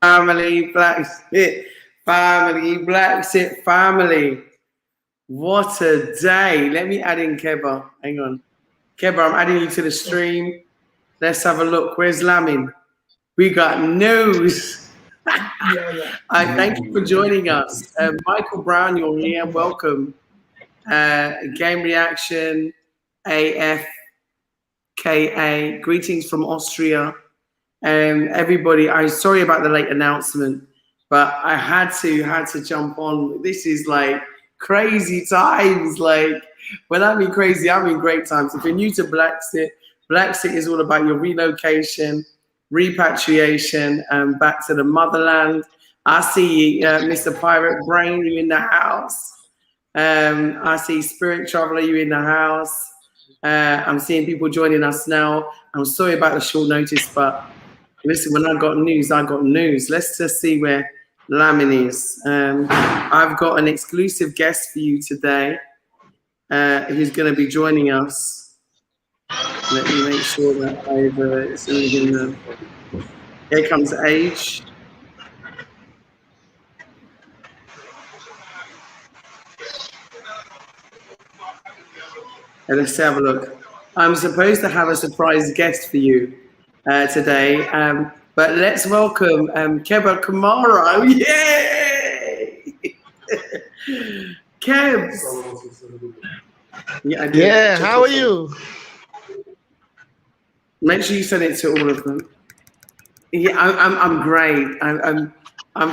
Family, Black Xit Family, Black Xit Family. What a day. Let me add in Keba. Hang on. Keba, I'm adding you to the stream. Let's have a look. Where's Lamin? We got news. I thank you for joining us. Michael Brown, you're here. Welcome. Game Reaction, AFKA. Greetings from Austria. Everybody, I'm sorry about the late announcement, but I had to jump on. This is like crazy times. Like when I mean crazy, I mean great times. If you're new to Black Xit is all about your relocation, repatriation, back to the motherland. I see Mr. Pirate Brain, you in the house. I see Spirit Traveler, you in the house. I'm seeing people joining us now. I'm sorry about the short notice, but listen, when I got news, I got news. Let's just see where Lamin is. I've got an exclusive guest for you today who's going to be joining us. Let me make sure that I've seen him. Here comes Age. And let's have a look. I'm supposed to have a surprise guest for you today. But let's welcome Keba Kamara. Yay! Kebs. Yeah, how are you? Make sure you send it to all of them. Yeah, I'm great. I'm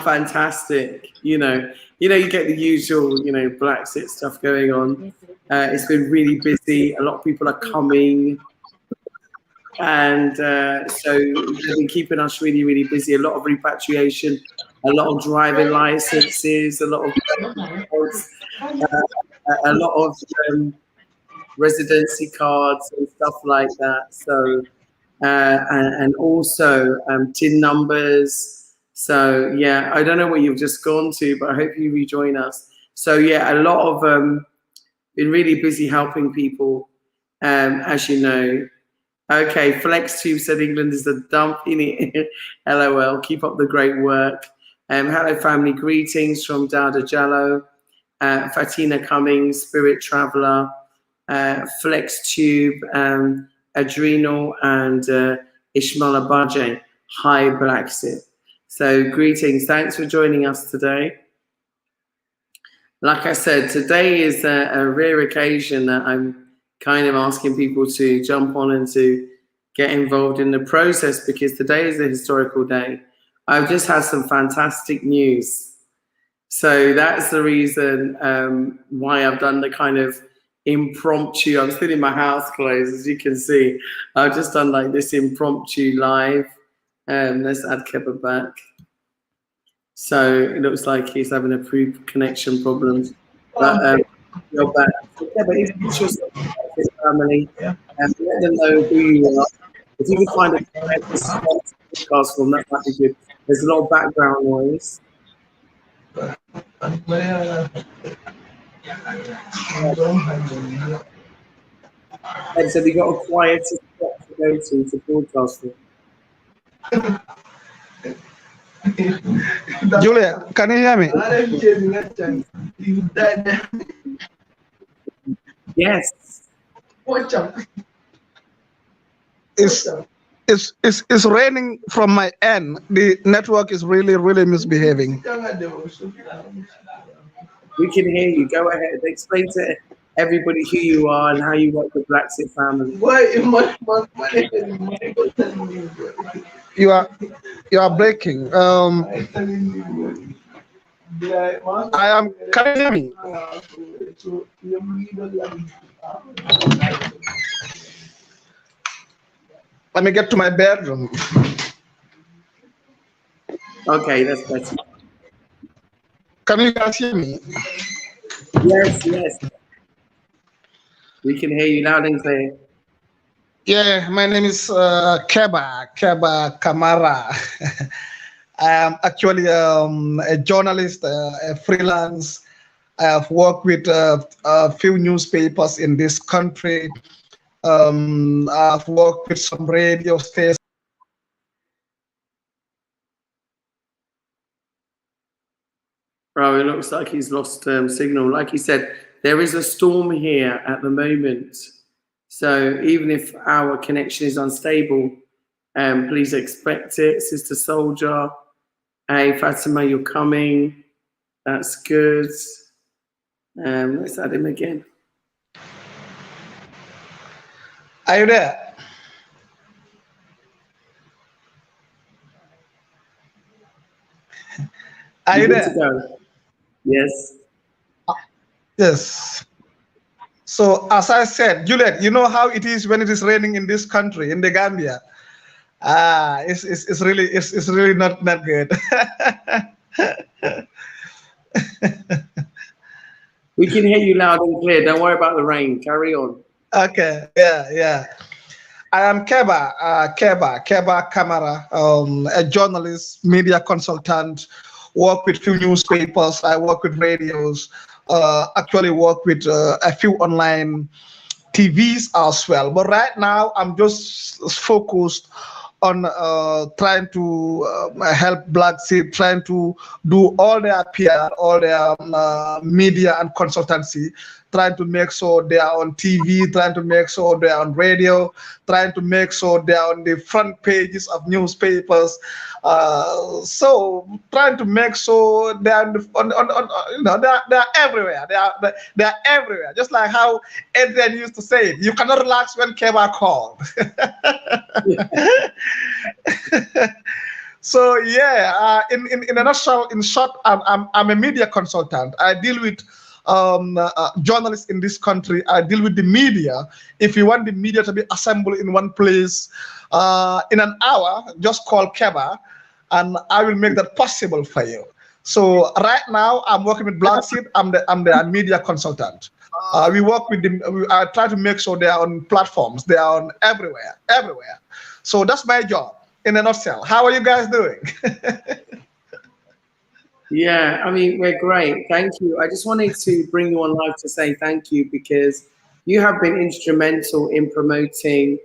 fantastic. You get the usual, Black Xit stuff going on. It's been really busy. A lot of people are coming. And so they've been keeping us really, really busy. A lot of repatriation, a lot of driving licenses, a lot of residency cards and stuff like that. So and also TIN numbers. So yeah, I don't know where you've just gone to, but I hope you rejoin us. So yeah, a lot of been really busy helping people, as you know. Okay, FlexTube said England is a dump in it. LOL. Keep up the great work. Hello, family. Greetings from Dada Jallo, Fatina Cummings, Spirit Traveller, FlexTube, Adrenal, and Ishmael Abaje. Hi, Black Xit. So, greetings. Thanks for joining us today. Like I said, today is a rare occasion that I'm kind of asking people to jump on and to get involved in the process, because today is a historical day. I've just had some fantastic news. So that's the reason why I've done the kind of impromptu. I'm still in my house clothes, as you can see. I've just done like this impromptu live. Let's add Keba back. So it looks like he's having a pre-connection problems. But you're back. Keba, introduce yourself to the family and let them know who you are. If you can find a podcast form, that might be good. There's a lot of background noise. And so we got a quieter spot to go to broadcast from. Julia, can you hear me? Yes. It's raining from my end. The network is really, really misbehaving. We can hear you. Go ahead. Explain to everybody who you are and how you work with Black Xit Family. You are breaking. I am. Can you hear me? Let me get to my bedroom. Okay, that's better. Can you guys hear me? Yes, yes. We can hear you loud and clear. Yeah, my name is Keba Kamara. I am actually a journalist, a freelance. I have worked with a few newspapers in this country. I've worked with some radio stations. Bro, it looks like he's lost signal. Like he said, there is a storm here at the moment. So even if our connection is unstable, please expect it. Sister Soldier, hey, Fatima, you're coming. That's good. Let's add him again. Are you there? Are you Good to there? go. Yes. Yes. So as I said, Juliet, you know how it is when it is raining in this country, in the Gambia. It's really not good. We can hear you loud and clear. Don't worry about the rain. Carry on. Okay, yeah. I am Keba Kamara, a journalist, media consultant, work with few newspapers, I work with radios, actually work with a few online TVs as well. But right now, I'm just focused on trying to help Black Seed, trying to do all their PR, all their media and consultancy, trying to make sure they are on TV, trying to make sure they are on radio, trying to make sure they are on the front pages of newspapers. So trying to make sure they are you know, they are everywhere. They are everywhere. Just like how Adrian used to say, you cannot relax when Keba called. So yeah, in a nutshell, in short, I'm a media consultant. I deal with journalists in this country. I deal with the media. If you want the media to be assembled in one place in an hour, just call Keba, and I will make that possible for you. So right now, I'm working with Black Seed. I'm the media consultant. We work with them. I try to make sure they are on platforms. They are on everywhere. So that's my job in a nutshell. How are you guys doing? Yeah, I mean, we're great. Thank you. I just wanted to bring you on live to say thank you because you have been instrumental in promoting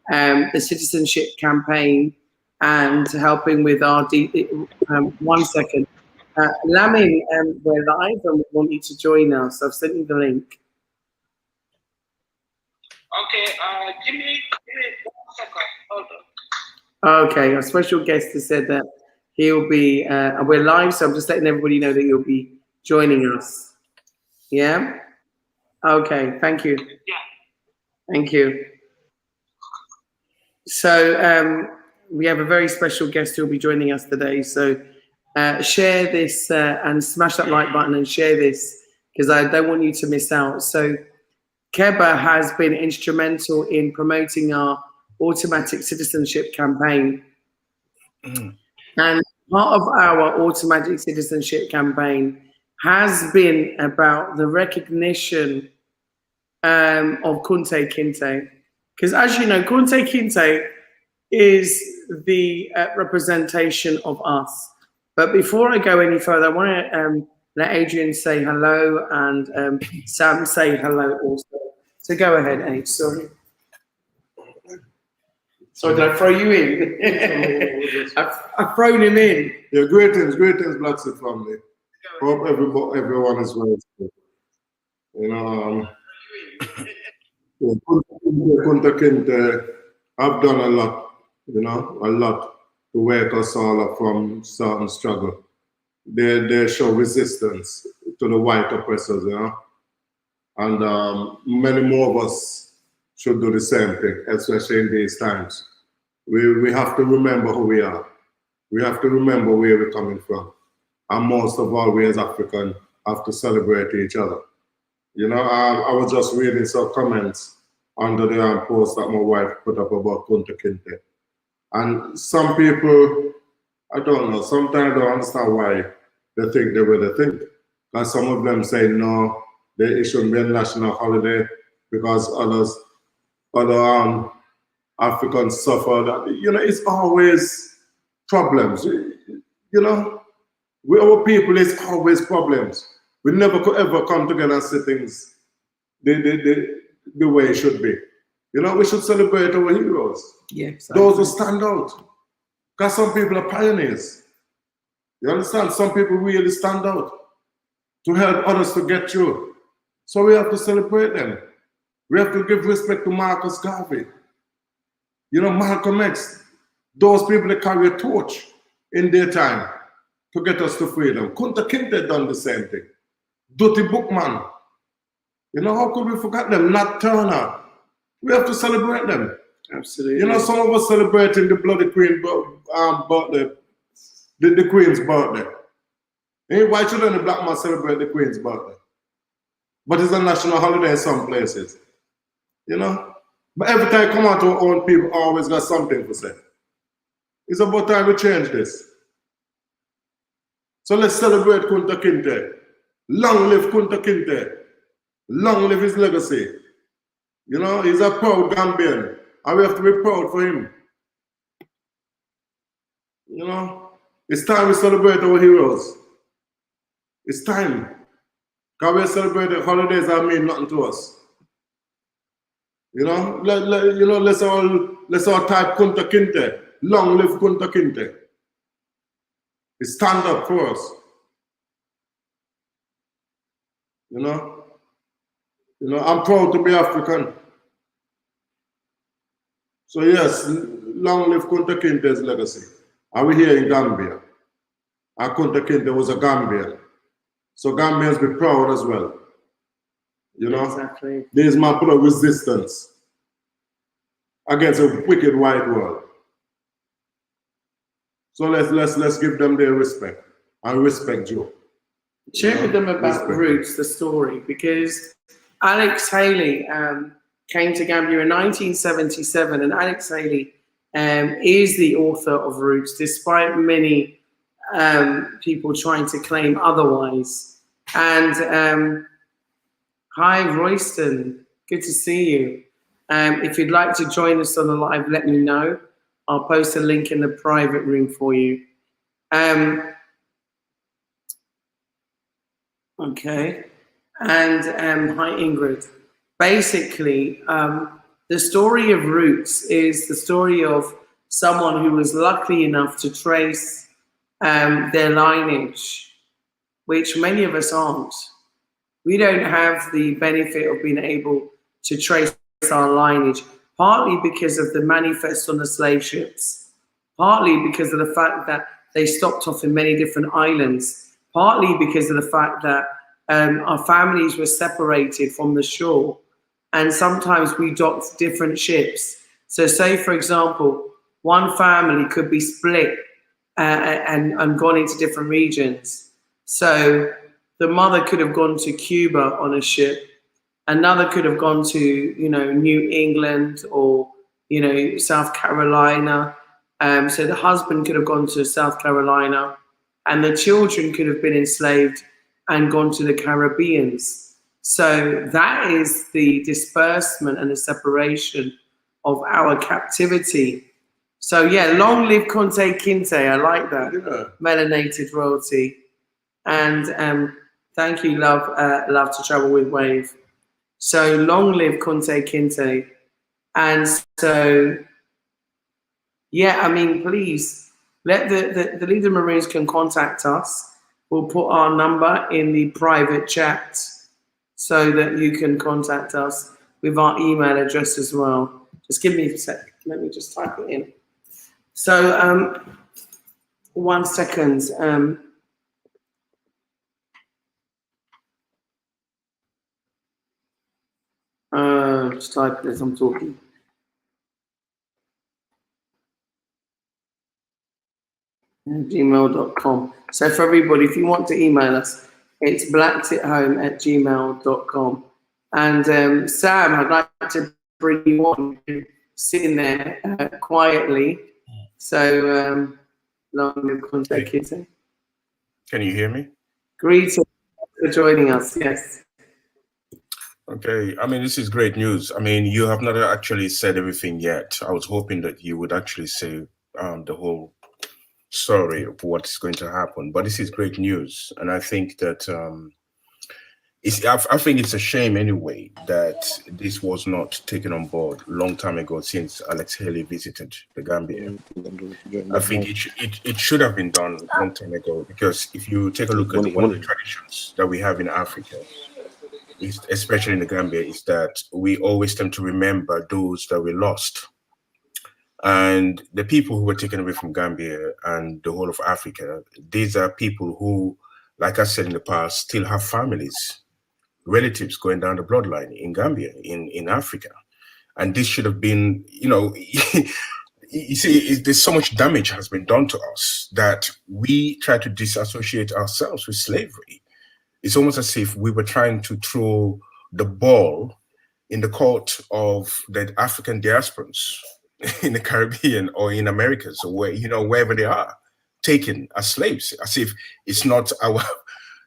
the citizenship campaign and helping with our. 1 second. Lamin, we're live and we want you to join us. I've sent you the link. Okay, give me 1 second. Hold on. Okay, our special guest has said that he'll be, we're live, so I'm just letting everybody know that you'll be joining us. Yeah? Okay, thank you. Yeah. Thank you. So we have a very special guest who'll be joining us today. So share this and smash that like button and share this because I don't want you to miss out. So Keba has been instrumental in promoting our automatic citizenship campaign. And part of our automatic citizenship campaign has been about the recognition of Kunte Kinte. Because as you know, Kunte Kinte is the representation of us. But before I go any further, I want to let Adrian say hello and Sam say hello also. So go ahead, Ade. Sorry. So did I throw you in? I've thrown him in. Yeah, greetings, Black Xit Family. Hope everyone is well. You know, Kunta Kinte, I've done a lot, you know, a lot to wake us all up from certain struggle. They show resistance to the white oppressors, you know, and many more of us should do the same thing, especially in these times. We have to remember who we are. We have to remember where we're coming from. And most of all, we as Africans have to celebrate each other. You know, I was just reading some comments under the post that my wife put up about Kunta Kinte. And some people, I don't know, sometimes I don't understand why they think the way they think. Because some of them say, no, it shouldn't be a national holiday because other Africans suffer. That, you know, it's always problems. You know, our people, it's always problems. We never could ever come together and see things the way it should be. You know, we should celebrate our heroes. Yes. Those who stand out. Because some people are pioneers. You understand? Some people really stand out. to help others to get through. So we have to celebrate them. We have to give respect to Marcus Garvey. You know, Malcolm X, those people that carry a torch in their time to get us to freedom. Kunta Kinte done the same thing. Dutty Bookman. You know, how could we forget them? Nat Turner. We have to celebrate them. Absolutely. You know, some of us celebrating the bloody Queen birthday, the Queen's birthday. Hey, why shouldn't the black man celebrate the Queen's birthday? But it's a national holiday in some places. You know? But every time I come out to our own people, always got something to say. It's about time we change this. So let's celebrate Kunta Kinte. Long live Kunta Kinte. Long live his legacy. You know, he's a proud Gambian. And we have to be proud for him. You know, it's time we celebrate our heroes. It's time. Because we celebrate the holidays that mean nothing to us. You know, let's all type Kunta Kinte. Long live Kunta Kinte. He stand up for us. You know, I'm proud to be African. So yes, long live Kunta Kinte's legacy. Are we here in Gambia? And Kunta Kinte was a Gambian. So Gambians be proud as well. You know? Exactly. This man put up resistance against a wicked white world. So let's give them their respect. And respect Joe. Share with them about Roots, the story, because Alex Haley came to Gambia in 1977, and Alex Haley is the author of Roots, despite many people trying to claim otherwise. And hi, Royston, good to see you. If you'd like to join us on the live, let me know. I'll post a link in the private room for you. Okay, and hi, Ingrid. Basically, the story of Roots is the story of someone who was lucky enough to trace their lineage, which many of us aren't. We don't have the benefit of being able to trace our lineage, partly because of the manifest on the slave ships, partly because of the fact that they stopped off in many different islands, partly because of the fact that our families were separated from the shore, and sometimes we docked different ships. So say, for example, one family could be split and gone into different regions. So the mother could have gone to Cuba on a ship, another could have gone to, you know, New England or, you know, South Carolina. So the husband could have gone to South Carolina, and the children could have been enslaved and gone to the Caribbeans. So that is the disbursement and the separation of our captivity. So yeah, long live Kunte Kinte. I like that. Yeah. Melanated royalty. And thank you, love to travel with Wave. So long live Kunte Kinte. And so, yeah, I mean, please, let the Leader Marines can contact us. We'll put our number in the private chat so that you can contact us with our email address as well. Just give me a sec. Let me just type it in. So 1 second. Just type it as I'm talking. gmail.com. So for everybody, if you want to email us, it's blaxithome@gmail.com. And Sam, I'd like to bring you on, sitting there quietly. So long live Kunte Kinte. Can you hear me? Greetings for joining us. Yes. Okay. I mean, this is great news. I mean, you have not actually said everything yet. I was hoping that you would actually say the whole story of what's going to happen. But this is great news. And I think that I think it's a shame anyway that this was not taken on board a long time ago since Alex Haley visited the Gambia. I think it should have been done a long time ago, because if you take a look at one of the traditions that we have in Africa, especially in the Gambia, is that we always tend to remember those that we lost. And the people who were taken away from Gambia and the whole of Africa, these are people who, like I said in the past, still have families, relatives going down the bloodline in Gambia, in Africa. And this should have been, you see, there's so much damage has been done to us that we try to disassociate ourselves with slavery. It's almost as if we were trying to throw the ball in the court of the African diasporans in the Caribbean or in Americas, or wherever they are, taken as slaves, as if it's not our,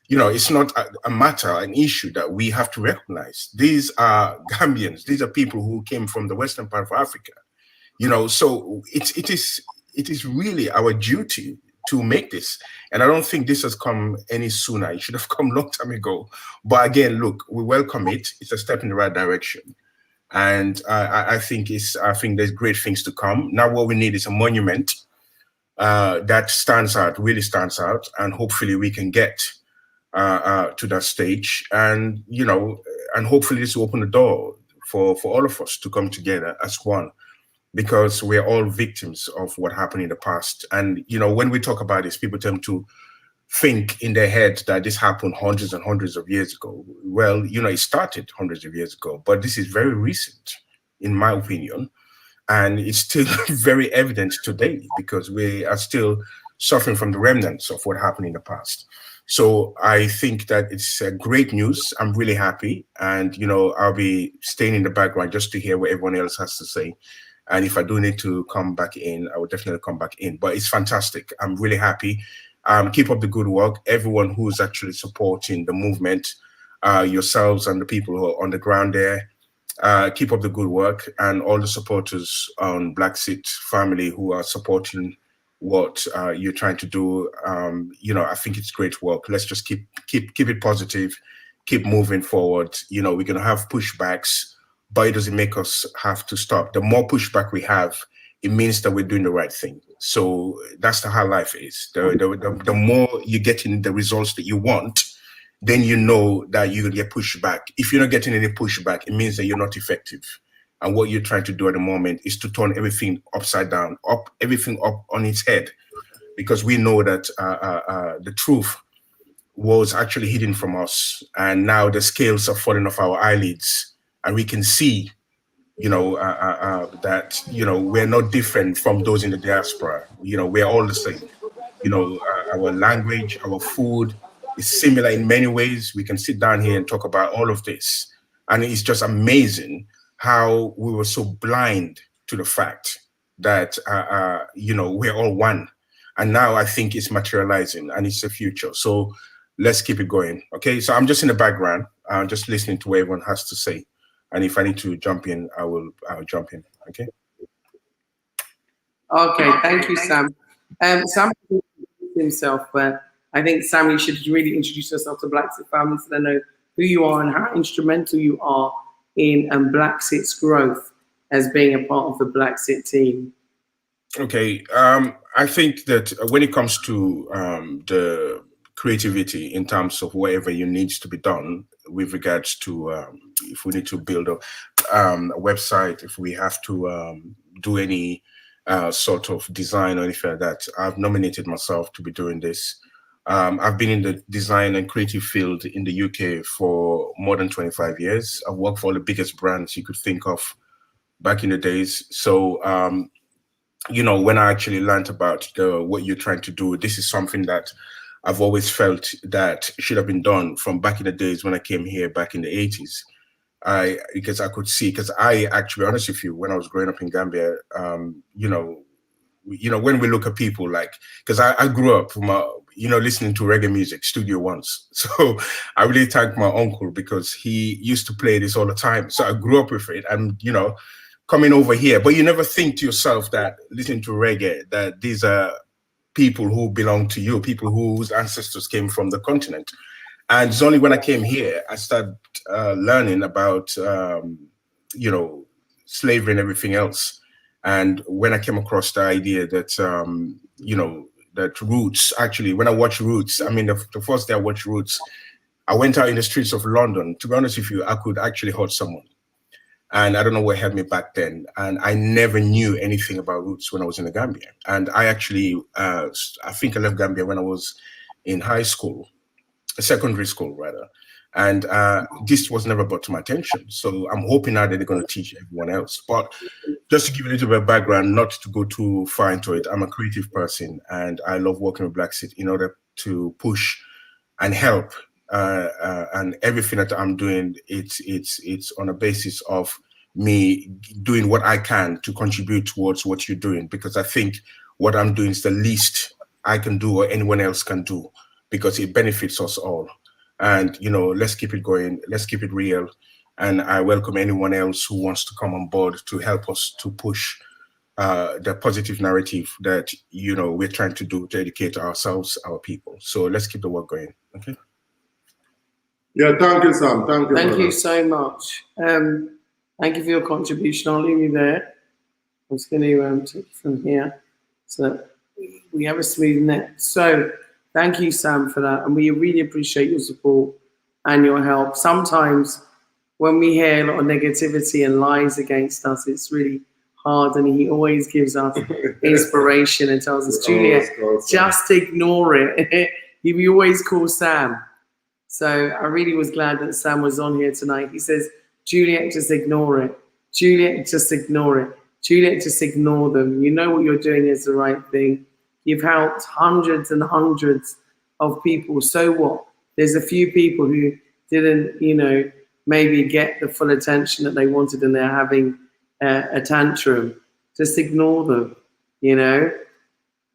it's not a matter, an issue that we have to recognize. These are Gambians. These are people who came from the western part of Africa. So it is really our duty to make this. And I don't think this has come any sooner. It should have come a long time ago. But again, look, we welcome it. It's a step in the right direction. And I think there's great things to come. Now what we need is a monument that stands out, really stands out, and hopefully we can get to that stage. And and hopefully this will open the door for all of us to come together as one, because we're all victims of what happened in the past. And when we talk about this, people tend to think in their head that this happened hundreds and hundreds of years ago. Well, it started hundreds of years ago, but this is very recent, in my opinion. And it's still very evident today, because we are still suffering from the remnants of what happened in the past. So I think that it's great news. I'm really happy. And, I'll be staying in the background just to hear what everyone else has to say. And if I do need to come back in, I will definitely come back in. But it's fantastic. I'm really happy. Keep up the good work. Everyone who's actually supporting the movement, yourselves and the people who are on the ground there, keep up the good work. And all the supporters on Bla Xit Family who are supporting what you're trying to do. I think it's great work. Let's just keep it positive, keep moving forward. We're going to have pushbacks, but it doesn't make us have to stop. The more pushback we have, it means that we're doing the right thing. So that's how life is. The more you get in the results that you want, then you know that you're going to get pushback. If you're not getting any pushback, it means that you're not effective. And what you're trying to do at the moment is to turn everything upside down, everything up on its head, because we know that the truth was actually hidden from us. And now the scales are falling off our eyelids, and we can see that we're not different from those in the diaspora. We're all the same. Our language, our food is similar in many ways. We can sit down here and talk about all of this, and it's just amazing how we were so blind to the fact that we're all one. And now I think it's materializing, and it's the future. So let's keep it going. Okay, so I'm just in the background, just listening to what everyone has to say. And if I need to jump in, I'll jump in. Okay. Okay, thank you, Sam. Sam himself, but I think Sam, you should really introduce yourself to Bla Xit Family so they know who you are and how instrumental you are in Bla Xit's growth as being a part of the Bla Xit team. Okay, I think that when it comes to the creativity in terms of whatever you need to be done with regards to if we need to build a website, if we have to do any sort of design or anything like that, I've nominated myself to be doing this. I've been in the design and creative field in the UK for more than 25 years. I've worked for all the biggest brands you could think of back in the days. So, when I actually learned about what you're trying to do, this is something that I've always felt that should have been done from back in the days when I came here back in the 80s. Because I could see, because I actually, honest with you, when I was growing up in Gambia, when we look at people like, because I grew up from listening to reggae music, Studio Ones. So I really thank my uncle because he used to play this all the time. So I grew up with it, and coming over here, but you never think to yourself that listening to reggae, that these are people who belong to you, people whose ancestors came from the continent. And it's only when I came here, I started learning about, you know, slavery and everything else. And when I came across the idea that, you know, that Roots, actually, when I watched Roots, I mean, the first day I watched Roots, I went out in the streets of London. To be honest with you, I could actually hurt someone. And I don't know what held me back then. And I never knew anything about Roots when I was in the Gambia. And I actually, I think I left Gambia when I was in high school, secondary school rather. And this was never brought to my attention. So I'm hoping now that they're going to teach everyone else. But just to give you a little bit of background, not to go too far into it, I'm a creative person and I love working with Bla Xit in order to push and help. And everything that I'm doing, it's on a basis of me doing what I can to contribute towards what you're doing, because I think what I'm doing is the least I can do or anyone else can do, because it benefits us all. And, you know, let's keep it going. Let's keep it real. And I welcome anyone else who wants to come on board to help us to push the positive narrative that, you know, we're trying to do to educate ourselves, our people. So let's keep the work going. Okay. Yeah, thank you, Sam. Thank you. Thank you so much. Thank you for your contribution. I'll leave you there. I'm just going to take it from here so that we have a smooth net. So thank you, Sam, for that. And we really appreciate your support and your help. Sometimes when we hear a lot of negativity and lies against us, it's really hard. And he always gives us inspiration and tells us, Juliet, just ignore it. He always calls Sam. So I really was glad that Sam was on here tonight. He says, Juliet, just ignore it. Juliet, just ignore it. Juliet, just ignore them. You know what you're doing is the right thing. You've helped hundreds and hundreds of people. So what? There's a few people who didn't, you know, maybe get the full attention that they wanted and they're having a tantrum. Just ignore them, you know?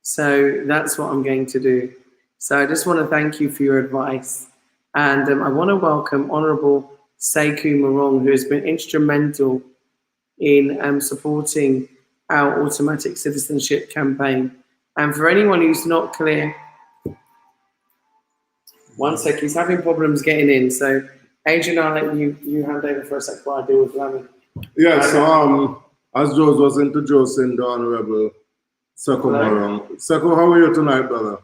So that's what I'm going to do. So I just want to thank you for your advice. And I want to welcome Honourable Seiku Morong, who has been instrumental in supporting our automatic citizenship campaign. And for anyone who's not clear, one sec, he's having problems getting in. So, Adrian, I'll let you hand over for a sec while I deal with Lamin. Yeah, so as Jose was introducing the Honourable Seiku Morong. Seiku, how are you tonight, brother?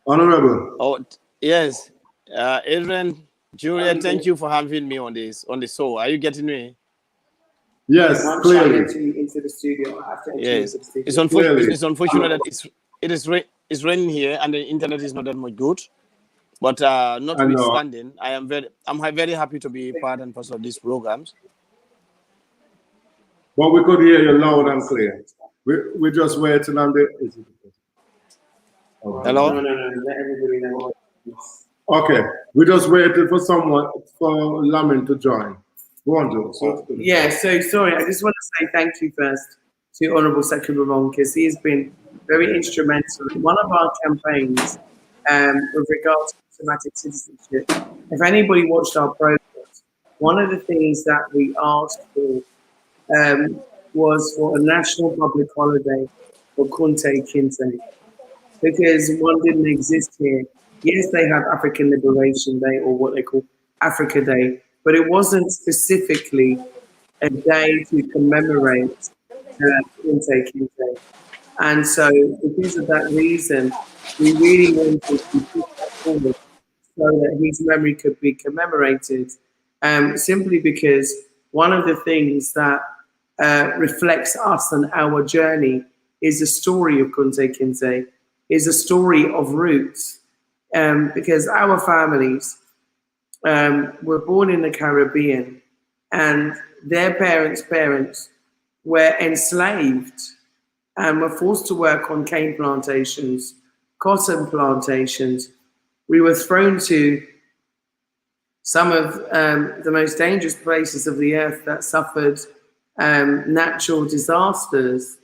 Honourable. Oh, yes. Adrian, Julia, thank you for having me on the show. Are you getting me? Yes, clearly. Into the studio. I have to Yes. into the studio. It's unfortunate that it's raining here and the internet is not that much good. But notwithstanding, I'm very happy to be part and parcel of these programs. Well, we could hear you loud and clear. We're just waiting on the. Hello? No. Let everybody know. Okay, we just waited for Lamin to join. Go on, Joe. Yeah, so sorry, I just want to say thank you first to Honourable Seiku Morong, because he has been very instrumental in one of our campaigns with regards to automatic citizenship. If anybody watched our programs, one of the things that we asked for was for a national public holiday for Kunta Kinte, because one didn't exist here. Yes, they have African Liberation Day, or what they call Africa Day, but it wasn't specifically a day to commemorate Kunta Kinte. And so because of that reason, we really wanted to put that forward so that his memory could be commemorated, simply because one of the things that reflects us and our journey is the story of Kunta Kinte, is a story of roots, because our families were born in the Caribbean and their parents were enslaved and were forced to work on cane plantations, cotton plantations. We were thrown to some of the most dangerous places of the earth that suffered natural disasters.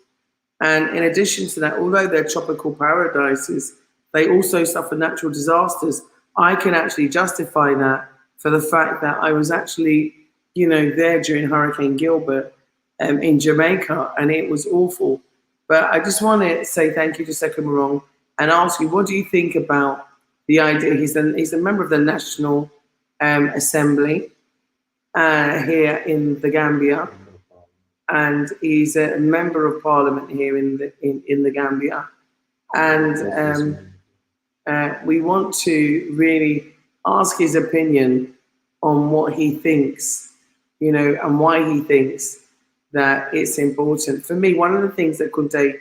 And in addition to that, although they're tropical paradises, they also suffer natural disasters. I can actually justify that for the fact that I was actually, there during Hurricane Gilbert in Jamaica, and it was awful. But I just want to say thank you to Seiku Morong. and ask you, what do you think about the idea? He's a member of the National Assembly here in the Gambia, and he's a member of Parliament here in the Gambia, and we want to really ask his opinion on what he thinks, you know, and why he thinks that it's important. For me, one of the things that Kunta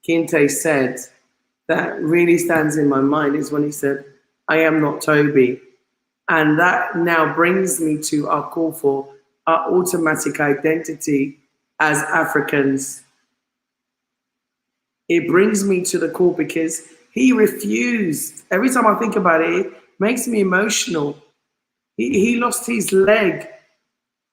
Kinte said that really stands in my mind is when he said, "I am not Toby." And that now brings me to our call for our automatic identity as Africans. It brings me to the call because he refused. Every time I think about it, it makes me emotional. He lost his leg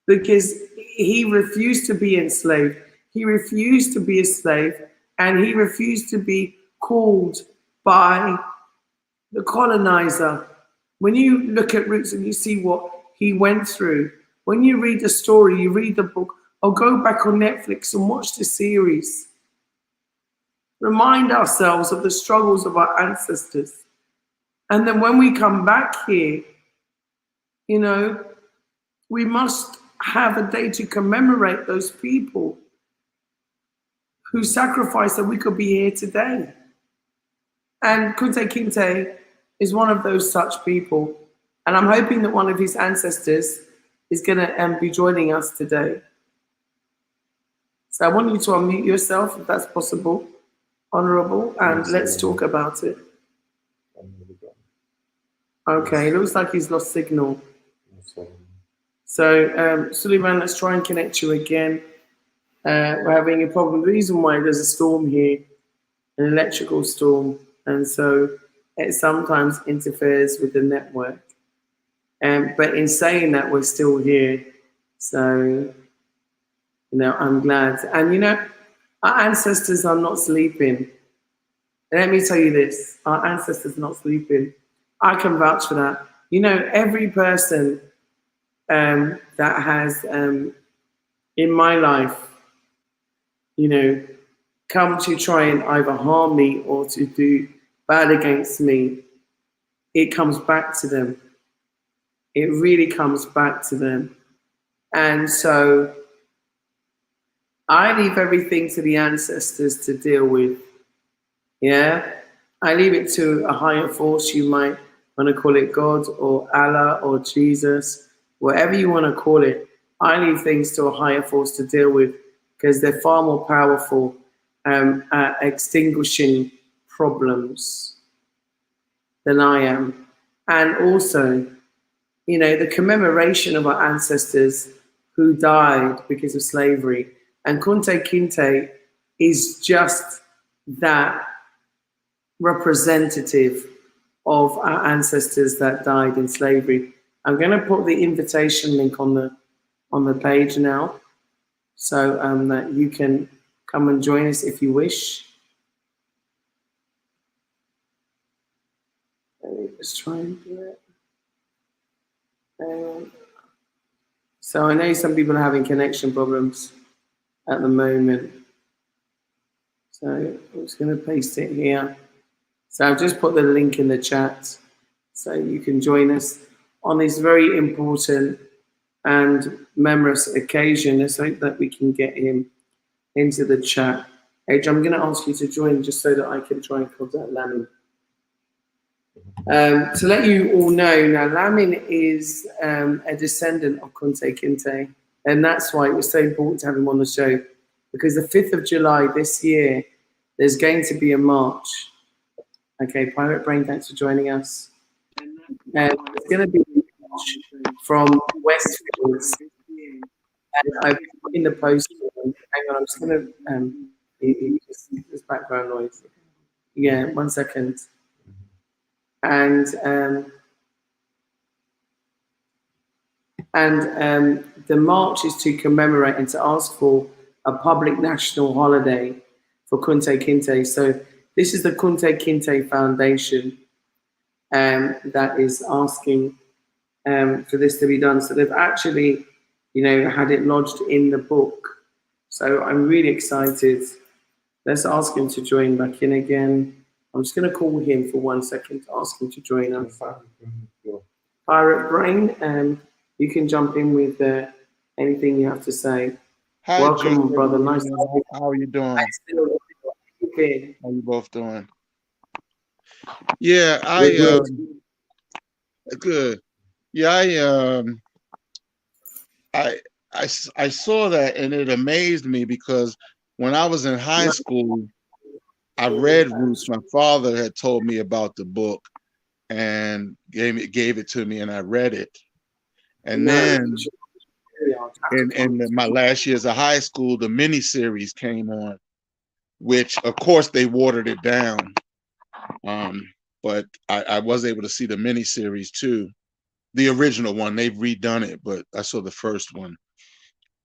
because he refused to be enslaved. He refused to be a slave, and he refused to be called by the colonizer. When you look at Roots and you see what he went through, when you read the story, you read the book, or go back on Netflix and watch the series, remind ourselves of the struggles of our ancestors. And then when we come back here, you know, we must have a day to commemorate those people who sacrificed that we could be here today. And Kunta Kinte is one of those such people. And I'm hoping that one of his ancestors is going to be joining us today. So I want you to unmute yourself, if that's possible, Honorable, and let's talk about it. Okay, looks like he's lost signal. So, Suleiman, let's try and connect you again. We're having a problem. The reason why there's a storm here, an electrical storm, and so it sometimes interferes with the network. But in saying that, we're still here. So, you know, I'm glad. And, you know, our ancestors are not sleeping. And let me tell you this, our ancestors are not sleeping. I can vouch for that. You know, every person that has, in my life, you know, come to try and either harm me or to do bad against me, it comes back to them. It really comes back to them. And so I leave everything to the ancestors to deal with. Yeah, I leave it to a higher force. You might want to call it God or Allah or Jesus, whatever you want to call it. I leave things to a higher force to deal with because they're far more powerful at extinguishing problems than I am. And also, you know, the commemoration of our ancestors who died because of slavery. And Kunta Kinte is just that representative of our ancestors that died in slavery. I'm going to put the invitation link on the page now, so that you can come and join us if you wish. Let's try and do it. So I know some people are having connection problems at the moment. So I'm just going to paste it here. So I've just put the link in the chat so you can join us on this very important and memorous occasion. Let's hope that we can get him into the chat. Age, I'm going to ask you to join just so that I can try and contact Lamin. To let you all know, now Lamin is a descendant of Kunta Kinte, and that's why it was so important to have him on the show, because the 5th of July this year, there's going to be a march. Okay, Pirate Brain, thanks for joining us. It's going to be a march from Westfields, and I've put in the post. Hang on, I'm just going to this background noise. Yeah, 1 second. And the march is to commemorate and to ask for a public national holiday for Kunta Kinte. So this is the Kunta Kinte Foundation that is asking for this to be done. So they've actually, you know, had it lodged in the book. So I'm really excited. Let's ask him to join back in again. I'm just going to call him for 1 second to ask him to join us. Pirate Brain, you can jump in with anything you have to say. Hi, Welcome, Junior. brother. Nice to How have you. how are you doing? How How you both doing? Yeah, We're good. Yeah, I saw that and it amazed me because when I was in high school, I read Roots. My father had told me about the book and gave it to me, and I read it. And then in my last years of high school, the miniseries came on, which of course they watered it down. But I was able to see the miniseries too. The original one, they've redone it, but I saw the first one.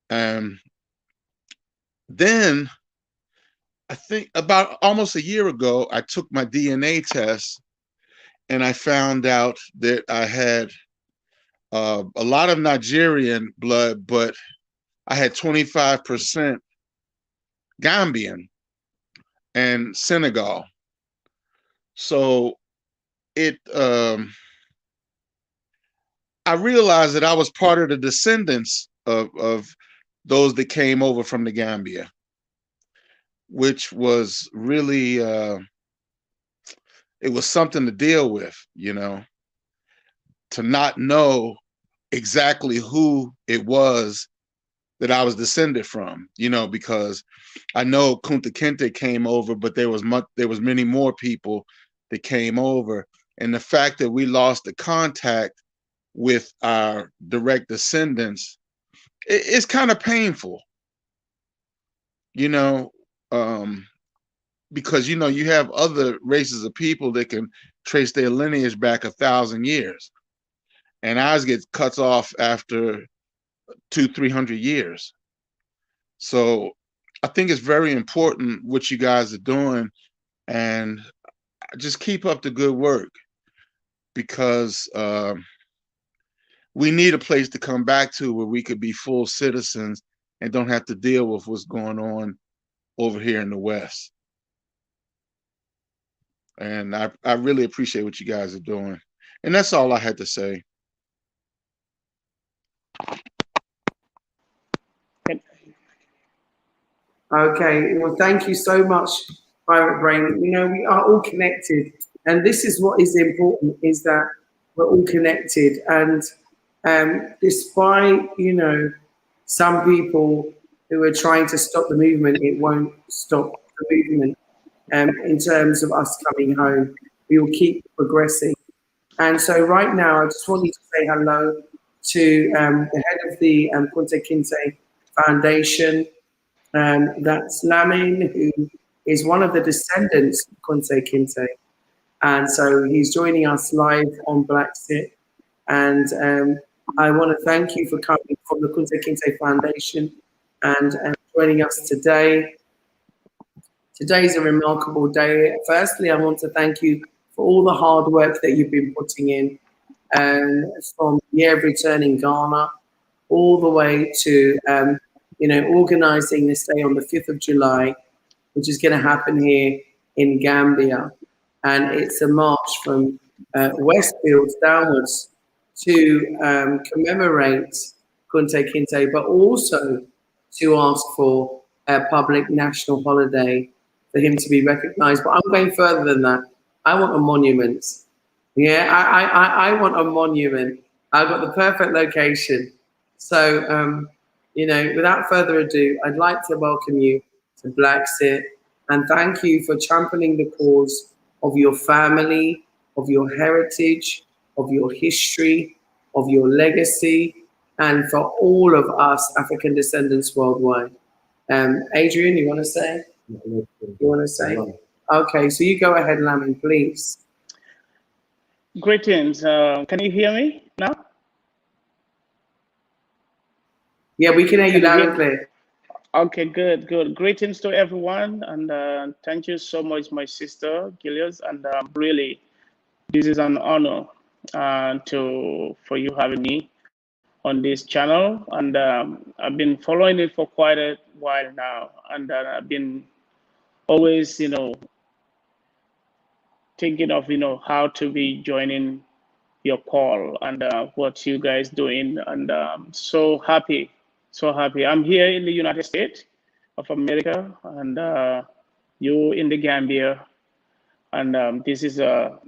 Then I think about almost a year ago, I took my DNA test and I found out that I had a lot of Nigerian blood, but I had 25% Gambian and Senegal. So it, I realized that I was part of the descendants of those that came over from the Gambia, which was really, it was something to deal with, you know, to not know exactly who it was that I was descended from, you know, because I know Kunta Kinte came over, but there was many more people that came over. And the fact that we lost the contact with our direct descendants, it's kind of painful, you know, because, you know, you have other races of people that can trace their lineage back 1,000 years. And ours gets cut off after 200-300 years. So I think it's very important what you guys are doing, and just keep up the good work, because we need a place to come back to where we could be full citizens and don't have to deal with what's going on over here in the West. And I really appreciate what you guys are doing. And that's all I had to say. Okay, well, thank you so much, Pirate Brain. You know, we are all connected, and this is what is important: is that we're all connected. And despite, you know, some people who are trying to stop the movement, it won't stop the movement. In terms of us coming home, we will keep progressing. And so, right now, I just want you to say hello to the head of the Kunta Kinte Foundation. That's Lamin, who is one of the descendants of Kunta Kinte. And so he's joining us live on Bla Xit. And I want to thank you for coming from the Kunta Kinte Foundation and joining us today. Today is a remarkable day. Firstly, I want to thank you for all the hard work that you've been putting in, from the year of return in Ghana all the way to you know, organizing this day on the 5th of July, which is going to happen here in Gambia. And it's a march from Westfields downwards to commemorate Kunte Kinte, but also to ask for a public national holiday for him to be recognized. But I'm going further than that. I want a monument. Yeah, I want a monument. I've got the perfect location. So, you know, without further ado, I'd like to welcome you to Bla Xit and thank you for championing the cause of your family, of your heritage, of your history, of your legacy, and for all of us African descendants worldwide. Adrian, you want to say? You want to say? Okay, so you go ahead, Lamin, please. Greetings. Can you hear me now? Yeah, we can hear you loud and clear. Okay, good. Greetings to everyone, and thank you so much, my sister Gillias, and really, this is an honor for you having me on this channel, and I've been following it for quite a while now, and I've been always, you know, thinking of, how to be joining your call and what you guys doing. And so happy, so happy. I'm here in the United States of America, and you in the Gambia. And this is a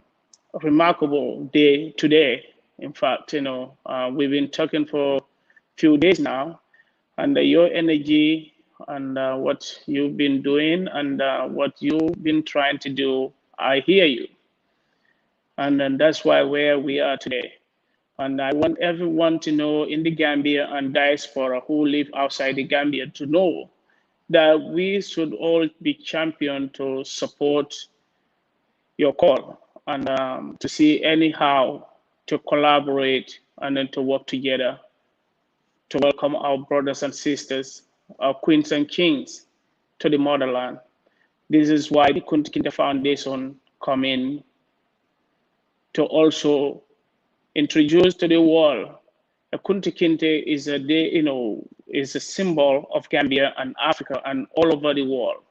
remarkable day today. In fact, we've been talking for a few days now, and your energy and what you've been doing and what you've been trying to do, I hear you. And that's why where we are today. And I want everyone to know in the Gambia and diaspora who live outside the Gambia to know that we should all be champion to support your call and to see anyhow to collaborate and then to work together to welcome our brothers and sisters, our queens and kings to the motherland. This is why the Kunta Kinte Foundation come in to also introduce to the world. Kunta Kinte is a day, is a symbol of Gambia and Africa and all over the world.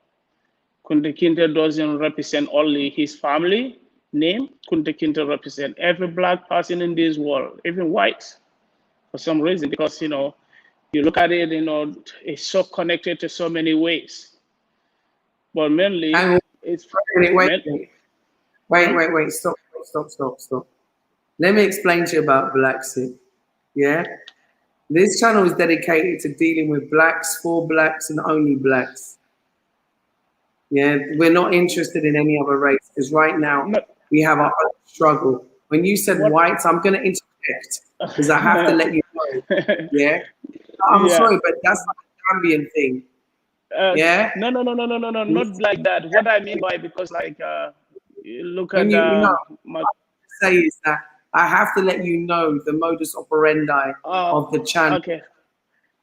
Kunta Kinte doesn't represent only his family name. Kunta Kinte represents every Black person in this world, even whites, for some reason, because, you look at it, it's so connected to so many ways. But mainly, it's... Wait, stop. Let me explain to you about Black Xit. Yeah? This channel is dedicated to dealing with Blacks, for Blacks, and only Blacks. Yeah, we're not interested in any other race because right now we have our own struggle. When you said whites, I'm going to interject because I have to let you know. Yeah? I'm sorry, but that's not a Gambian thing. Yeah? No, not like that. What I mean by, because you look at say is that I have to let you know the modus operandi of the channel. Okay.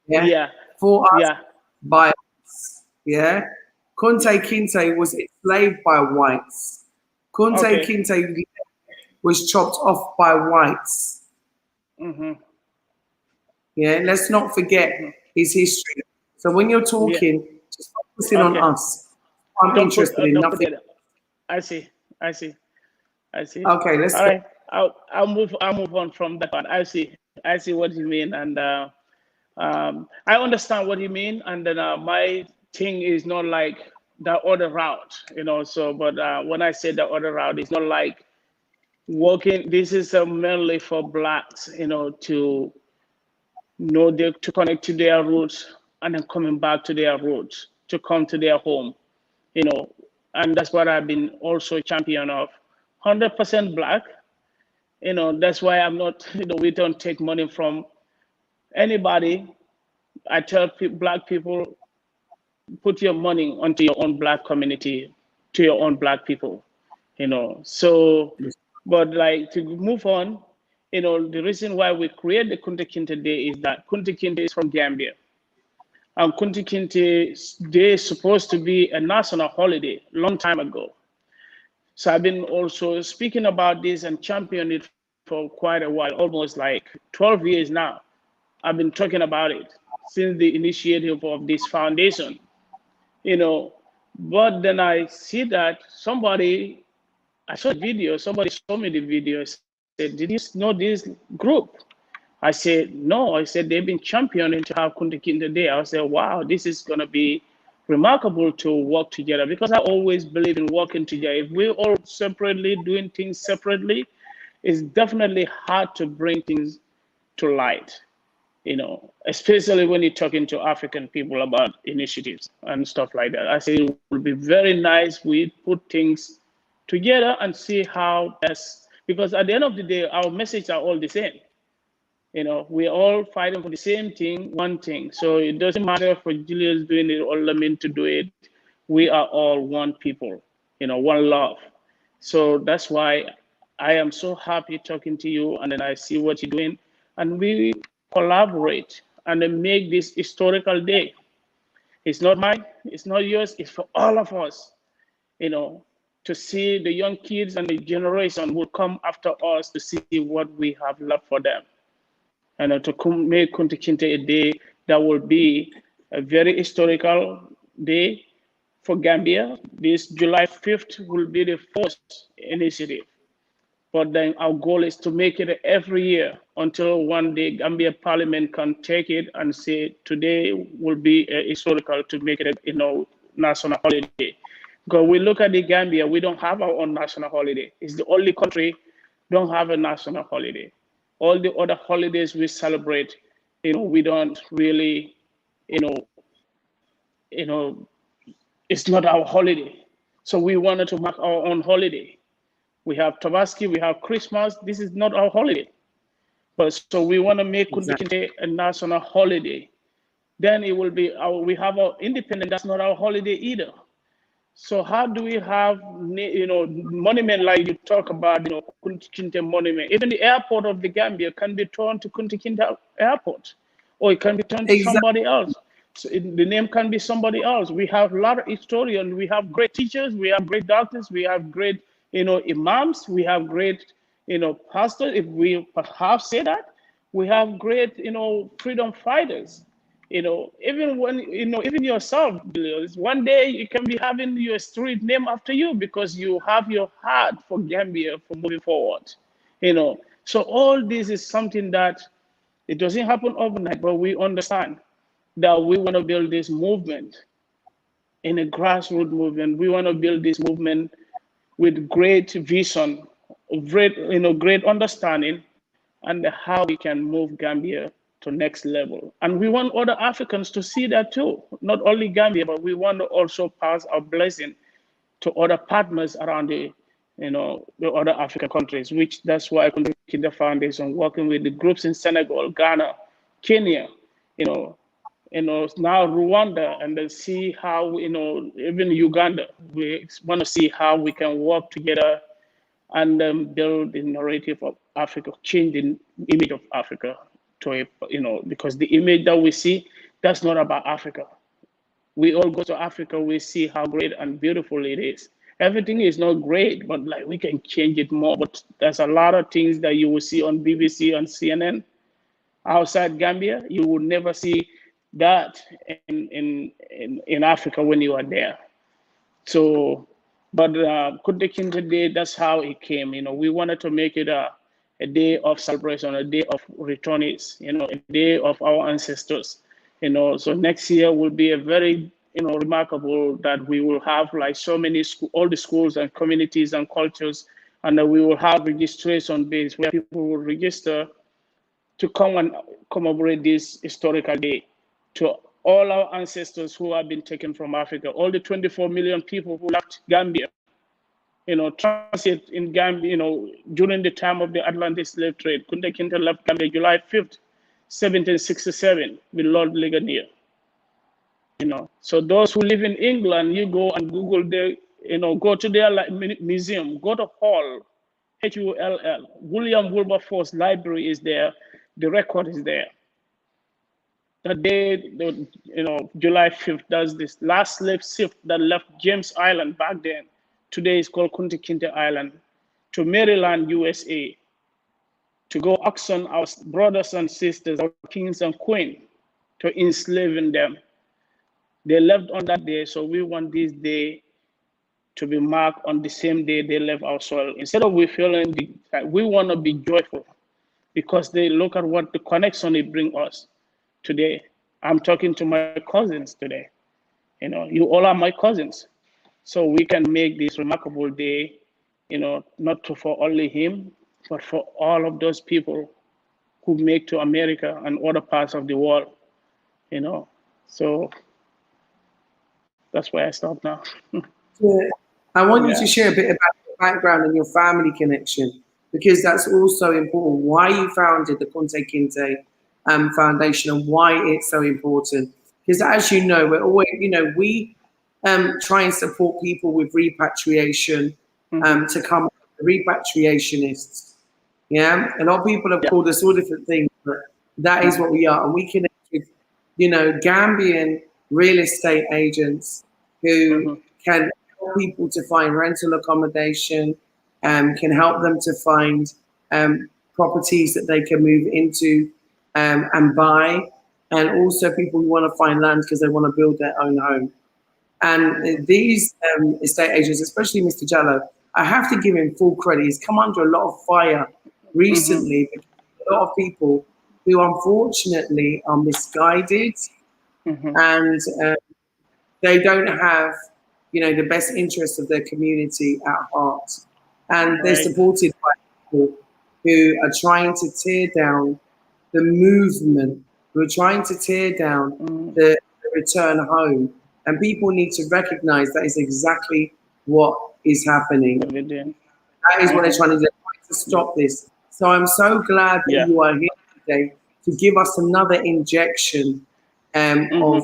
Yeah. For us, by us. Yeah. Kunte Kinte was enslaved by whites. Kunte Kinte was chopped off by whites. Yeah. Let's not forget his history. So when you're talking, just focusing on us. I'm interested in nothing. I see. Okay, let's all right. I'll move on from that one. I see what you mean, and I understand what you mean. And then my thing is not like the other route, So, but when I say the other route, it's not like working. This is mainly for Blacks, to to connect to their roots and then coming back to their roots, to come to their home, And that's what I've been also champion of. 100% Black. That's why I'm not, we don't take money from anybody. I tell Black people, put your money onto your own Black community, to your own Black people, So, but to move on, the reason why we create the Kunta Kinte Day is that Kunta Kinte is from Gambia. And Kunta Kinte Day is supposed to be a national holiday long time ago. So I've been also speaking about this and championing it for quite a while, almost 12 years now. I've been talking about it since the initiative of this foundation, But then I see that I saw a video, somebody showed me the video, said, did you know this group? I said, no. I said, they've been championing to have Kunta Kinte Day. I said, wow, this is going to be remarkable to work together, because I always believe in working together. If we're all separately doing things separately, it's definitely hard to bring things to light, especially when you're talking to African people about initiatives and stuff like that. I say it would be very nice we put things together and see how that's, because at the end of the day, our messages are all the same. We're all fighting for the same thing, one thing. So it doesn't matter for Julius doing it or Lamin to do it. We are all one people, one love. So that's why I am so happy talking to you, and then I see what you're doing, and we collaborate and then make this historical day. It's not mine, it's not yours, it's for all of us, to see the young kids and the generation will come after us to see what we have left for them. And to make Kunta Kinte a day that will be a very historical day for Gambia. This July 5th will be the first initiative. But then our goal is to make it every year until one day Gambia Parliament can take it and say today will be historical to make it national holiday. Because we look at the Gambia, we don't have our own national holiday. It's the only country don't have a national holiday. All the other holidays we celebrate, we don't really, it's not our holiday. So we wanted to mark our own holiday. We have Tabaski, we have Christmas. This is not our holiday. But so we want to make Kunta Kinte a national holiday. Then it will be we have our independence. That's not our holiday either. So how do we have monument like you talk about, Kunta Kinte monument? Even the airport of the Gambia can be turned to Kunta Kinte Airport, or it can be turned to somebody else. So the name can be somebody else. We have a lot of historians. We have great teachers. We have great doctors. We have great imams. We have great pastors. If we perhaps say that, we have great freedom fighters. Even when even yourself, one day you can be having your street named after you because you have your heart for Gambia for moving forward. So all this is something that it doesn't happen overnight, but we understand that we want to build this movement in a grassroots movement. We want to build this movement with great vision, great understanding, and how we can move Gambia to next level. And we want other Africans to see that too. Not only Gambia, but we want to also pass our blessing to other partners around the other African countries, which that's why Kunta Kinte Foundation working with the groups in Senegal, Ghana, Kenya, now Rwanda, and then see how, even Uganda, we want to see how we can work together and build the narrative of Africa, change the image of Africa to because the image that we see, that's not about Africa. We all go to Africa, we see how great and beautiful it is. Everything is not great, but like we can change it more. But there's a lot of things that you will see on BBC and CNN outside Gambia. You will never see that in Africa when you are there. So, but Kunta Kinte Day, that's how it came. We wanted to make it a day of celebration, a day of returnees, a day of our ancestors. So next year will be a very remarkable that we will have like so many all the schools and communities and cultures, and that we will have registration base where people will register to come and commemorate this historical day to all our ancestors who have been taken from Africa, all the 24 million people who left Gambia, transit in Gambia, during the time of the Atlantic slave trade. Kunta Kinte left Gambia July 5th, 1767 with Lord Ligonier. So those who live in England, you go and Google go to their museum, go to Hall, Hull. William Wilberforce Library is there. The record is there. The day, July 5th, that's this last slave ship that left James Island back then. Today is called Kunta Kinte Island, to Maryland, USA, to go auction our brothers and sisters, our kings and queens, to enslaving them. They left on that day, so we want this day to be marked on the same day they left our soil. Instead of we want to be joyful because they look at what the connection it brings us. Today, I'm talking to my cousins today. You all are my cousins. So we can make this remarkable day, not for only him, but for all of those people who make to America and other parts of the world, So that's where I stop now. Yeah. I want you to share a bit about your background and your family connection, because that's also important. Why you founded the Kunta Kinte Foundation and why it's so important. Because as you know, we're always, we try and support people with repatriation to come, repatriationists. Yeah, a lot of people have called us all different things, but that is what we are. And we connect with, Gambian real estate agents who can help people to find rental accommodation, can help them to find properties that they can move into and buy, and also people who want to find land because they want to build their own home. And these estate agents, especially Mr. Jallo, I have to give him full credit. He's come under a lot of fire recently because a lot of people who unfortunately are misguided and they don't have, the best interests of their community at heart. And they're supported by people who are trying to tear down the movement, who are trying to tear down the return home. And people need to recognize that is exactly what is happening. That is what they're trying to do, to stop this. So I'm so glad that you are here today to give us another injection of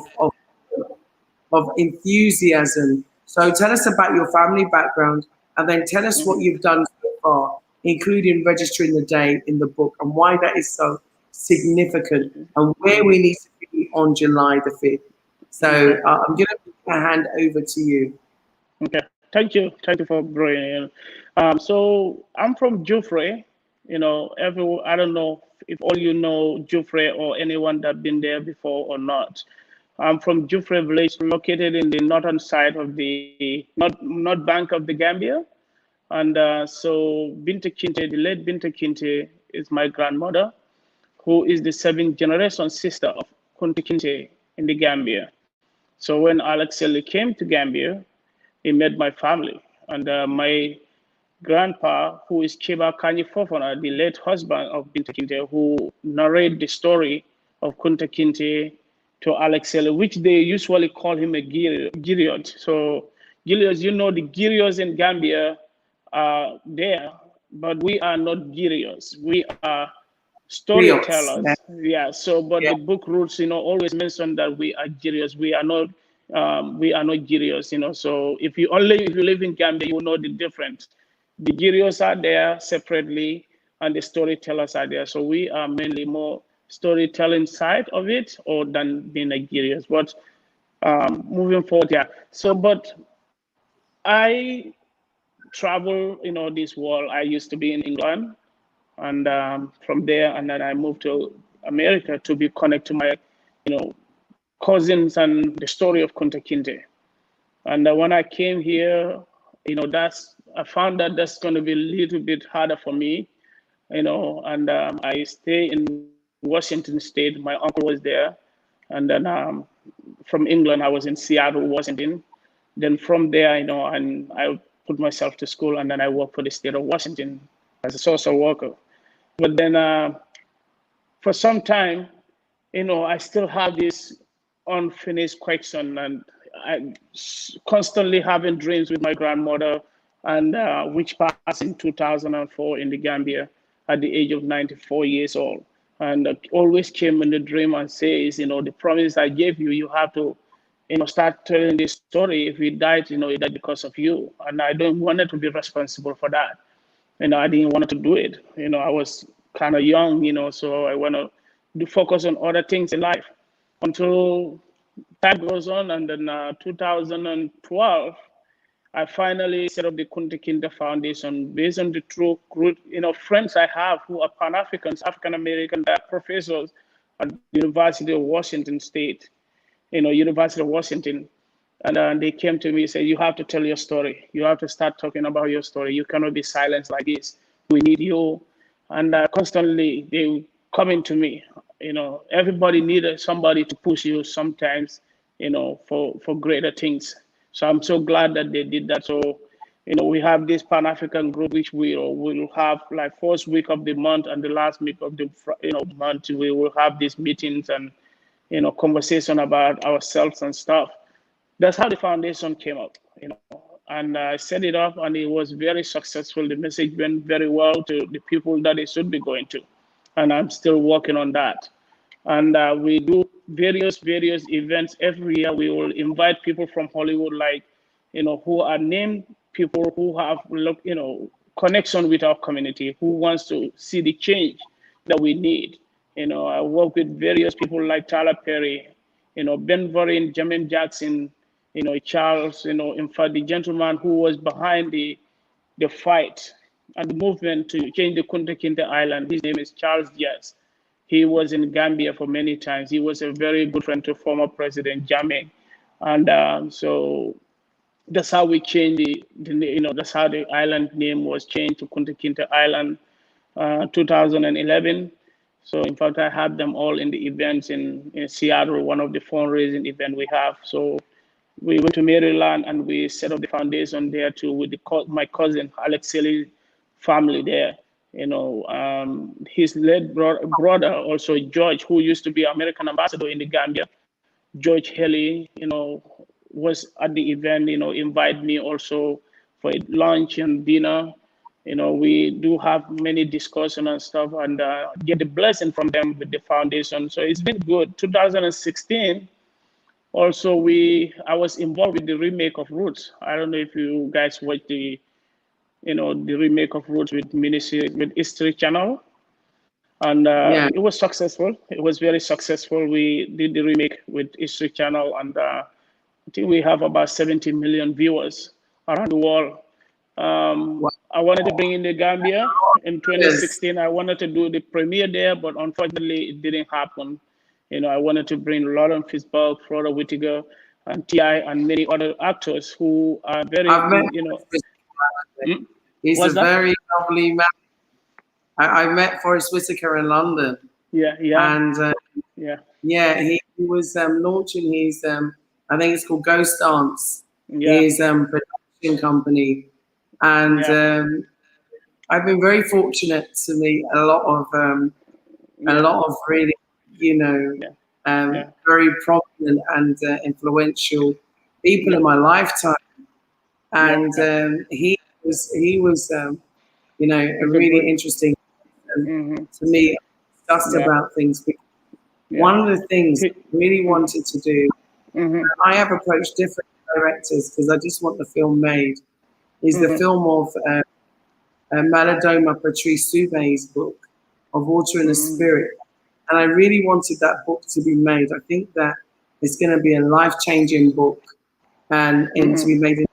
enthusiasm. So tell us about your family background and then tell us what you've done so far, including registering the day in the book and why that is so significant and where we need to be on July the 5th. So I'm going to hand over to you. Okay, thank you for bringing in. So I'm from Jufre. I don't know if all you know Jufre or anyone that been there before or not. I'm from Jufre village, located in the northern side of the north bank of the Gambia. And so Binta Kinte, the late Binta Kinte, is my grandmother, who is the 7th generation sister of Kunta Kinte in the Gambia. So when Alex Selly came to Gambia, he met my family. And my grandpa, who is Keba Kanyi Fofana, the late husband of Binta Kinte, who narrated the story of Kunta Kinte to Alex Selly, which they usually call him a griot. So, griots, the griots in Gambia are there, but we are not griots. We are storytellers. So the book rules always mention that we are griots. We are not griots. So if you live in Gambia, you will know the difference. The griots are there separately and the storytellers are there. So we are mainly more storytelling side of it or than being a griot. But moving forward, so but I travel this world. I used to be in England, and from there, and then I moved to America to be connected to my, cousins and the story of Kunta Kinte. And when I came here, I found that that's going to be a little bit harder for me, and I stay in Washington State. My uncle was there, and then from England, I was in Seattle, Washington. Then from there, and I put myself to school, and then I worked for the state of Washington as a social worker. But then for some time, I still have this unfinished question, and I constantly having dreams with my grandmother, and which passed in 2004 in the Gambia at the age of 94 years old. And always came in the dream and says, the promise I gave you, you have to, start telling this story. If he died, he died because of you. And I don't want to be responsible for that. I didn't want to do it. I was kind of young, so I want to focus on other things in life until time goes on. And then 2012, I finally set up the Kunta Kinte Foundation based on the true group, friends I have who are Pan-Africans, African-American, that professors at the University of Washington State, University of Washington. And they came to me and said, you have to tell your story. You have to start talking about your story. You cannot be silenced like this. We need you. And constantly they coming to me. Everybody needed somebody to push you sometimes, for greater things. So I'm so glad that they did that. So, we have this Pan-African group, which we will have like first week of the month and the last week of the month. We will have these meetings and, conversation about ourselves and stuff. That's how the foundation came up, and I set it up and it was very successful. The message went very well to the people that it should be going to. And I'm still working on that. And we do various events every year. We will invite people from Hollywood, like, who are named people who have, connection with our community, who wants to see the change that we need. I work with various people like Tyler Perry, Ben Vorin, Jermaine Jackson, Charles, in fact, the gentleman who was behind the fight and the movement to change the Kunta Kinte Island, his name is Charles Diaz. He was in Gambia for many times. He was a very good friend to former President Jammeh. And so that's how we changed that's how the island name was changed to Kunta Kinte Island, 2011. So in fact, I had them all in the events in Seattle, one of the fundraising event we have. So we went to Maryland and we set up the foundation there too with my cousin Alex Haley family there. His late brother also George, who used to be American ambassador in the Gambia. George Haley, was at the event. Invite me also for a lunch and dinner. We do have many discussion and stuff, and get the blessing from them with the foundation. So it's been good. 2016. Also, I was involved with the remake of Roots. I don't know if you guys watched the remake of Roots with History Channel, and Yeah. it was successful. It was very successful. We did the remake with History Channel, and I think we have about 70 million viewers around the world. I wanted to bring in the Gambia in 2016. I wanted to do the premiere there, but unfortunately, it didn't happen. I wanted to bring Lauren Fishburne, Flora Whittaker, and T.I. and many other actors who are very, I've met He's What's a that? very lovely man. I met Forrest Whitaker in London. Yeah. And he was launching his, I think it's called Ghost Dance, his production company. And I've been very fortunate to meet a lot of really, very prominent and influential people in my lifetime. And he was a really interesting to me, discussed about things. One of the things I really wanted to do, I have approached different directors because I just want the film made, is the film of Malidoma Patrice Soube's book of Water in the Spirit. And I really wanted that book to be made. I think that it's going to be a life-changing book and to be made.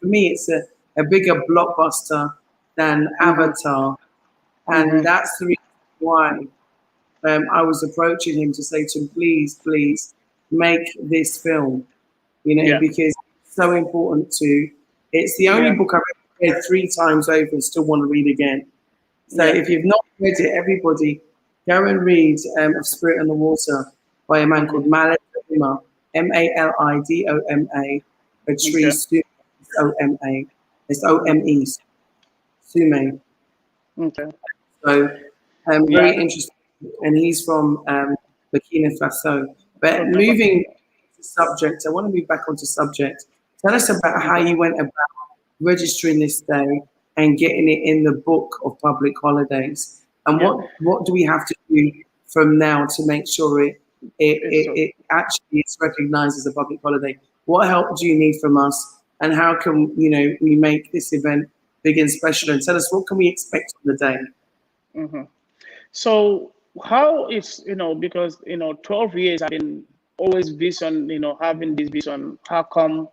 For me, it's a bigger blockbuster than Avatar. And that's the reason why I was approaching him to say to him, please make this film, because it's so important it's the only book I've ever read 3 times over and still want to read again. So if you've not read it, everybody go and read Of Spirit and the Water by a man called Malidoma, Malidoma, Patrice Soume. It's O-M-E, Soume. Okay. So very interesting. And he's from Burkina Faso. But moving to subject, I want to move back onto subject. Tell us about how you went about registering this day and getting it in the book of public holidays. And what do we have to do from now to make sure it actually is recognized as a public holiday? What help do you need from us? And how can we make this event big and special? And tell us, what can we expect on the day? So how is, because, 12 years I've been always having this vision. How come,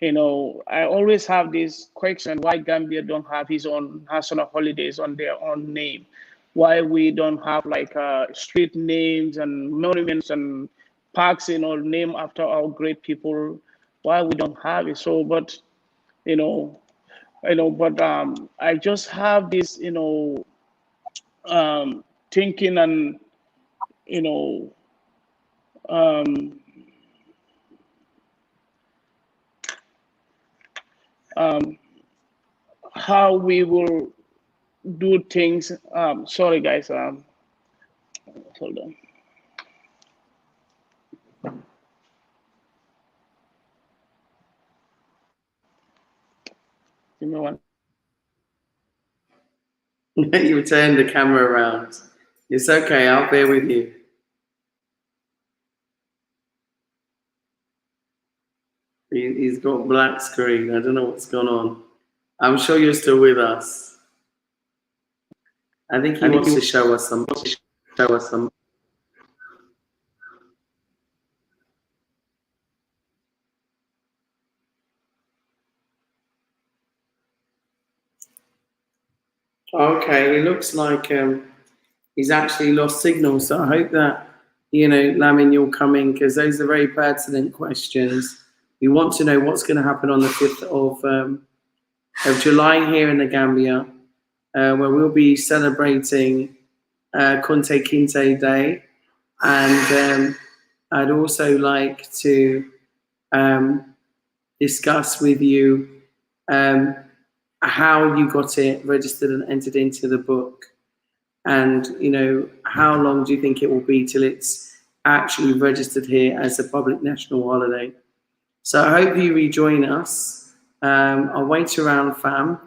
I always have this question, why Gambia don't have his own national holidays on their own name? Why we don't have like street names and monuments and parks, named after our great people? Why we don't have it? So, but, I just have this, thinking and how we will do things. Sorry guys, hold on. Give me one. You turn the camera around. It's okay, I'll bear with you. He's got black screen. I don't know what's going on. I'm sure you're still with us. I think he wants to show us some. Okay, it looks like he's actually lost signal. So I hope that, Lamin, you'll come in because those are very pertinent questions. We want to know what's going to happen on the 5th of July here in the Gambia, where we'll be celebrating Kunta Kinte Day. And I'd also like to discuss with you how you got it registered and entered into the book. And, you know, how long do you think it will be till it's actually registered here as a public national holiday? So I hope you rejoin us. I'll wait around, fam.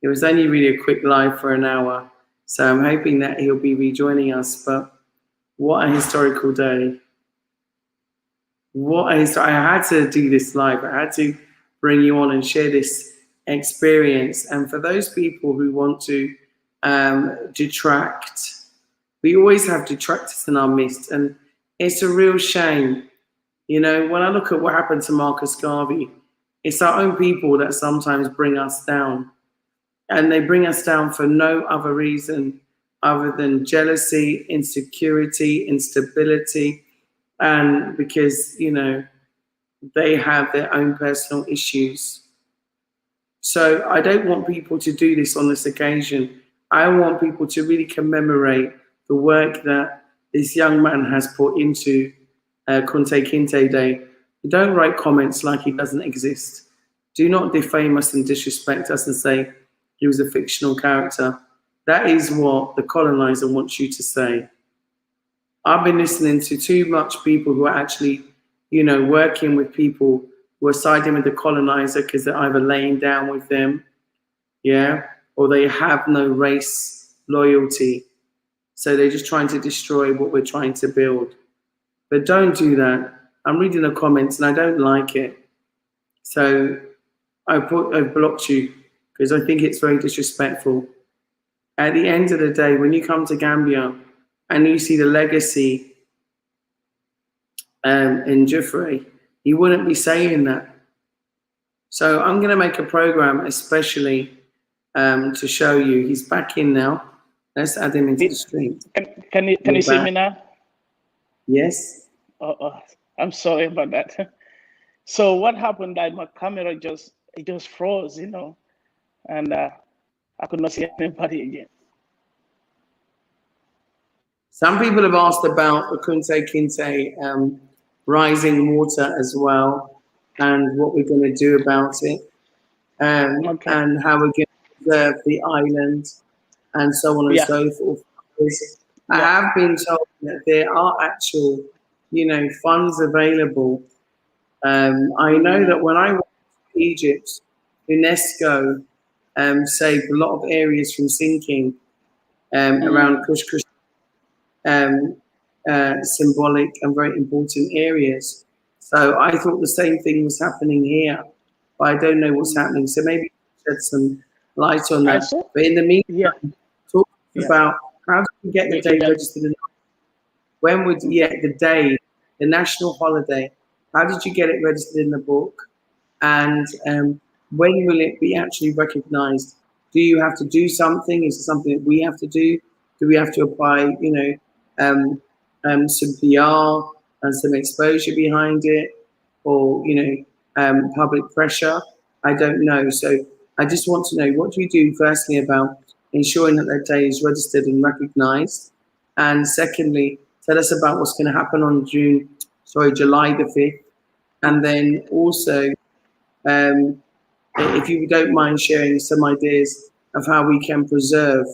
It was only really a quick live for an hour. So I'm hoping that he'll be rejoining us. But what a historical day. I had to do this live. I had to bring you on and share this experience. And for those people who want to detract, we always have detractors in our midst. And it's a real shame. You know, when I look at what happened to Marcus Garvey, it's our own people that sometimes bring us down. And they bring us down for no other reason other than jealousy, insecurity, instability, and because, you know, they have their own personal issues. So I don't want people to do this on this occasion. I want people to really commemorate the work that this young man has put into Kunta Kinte Day. Don't write comments like he doesn't exist. Do not defame us and disrespect us and say he was a fictional character. That is what the colonizer wants you to say. I've been listening to too much people who are actually, you know, working with people who are siding with the colonizer because they're either laying down with them, yeah, or they have no race loyalty. So they're just trying to destroy what we're trying to build. But don't do that. I'm reading the comments and I don't like it. So I've blocked you because I think it's very disrespectful. At the end of the day, when you come to Gambia and you see the legacy in Jeffrey, you wouldn't be saying that. So I'm going to make a program especially to show you. He's back in now. Let's add him into the stream. Can you see me now? Yes. Oh, I'm sorry about that. So what happened that my camera just froze, you know, and I could not see anybody again. Some people have asked about the Kunta Kinte rising water as well, and what we're going to do about it, Okay. and how we're going to preserve the island, and so on and Yeah. so forth. I have been told that there are actual, you know, funds available. I know that when I went to Egypt, UNESCO saved a lot of areas from sinking around Kush Kush, symbolic and very important areas. So I thought the same thing was happening here, but I don't know what's happening. So maybe shed some light on that. But in the meantime, talk about how do we get the day registered in? When would the day, the national holiday? How did you get it registered in the book? And when will it be actually recognized? Do you have to do something? Is it something that we have to do? Do we have to apply, you know, some PR and some exposure behind it, or, you know, public pressure? I don't know. So I just want to know, what do you do firstly about ensuring that that day is registered and recognized? And secondly, tell us about what's going to happen on July the 5th. And then also, if you don't mind sharing some ideas of how we can preserve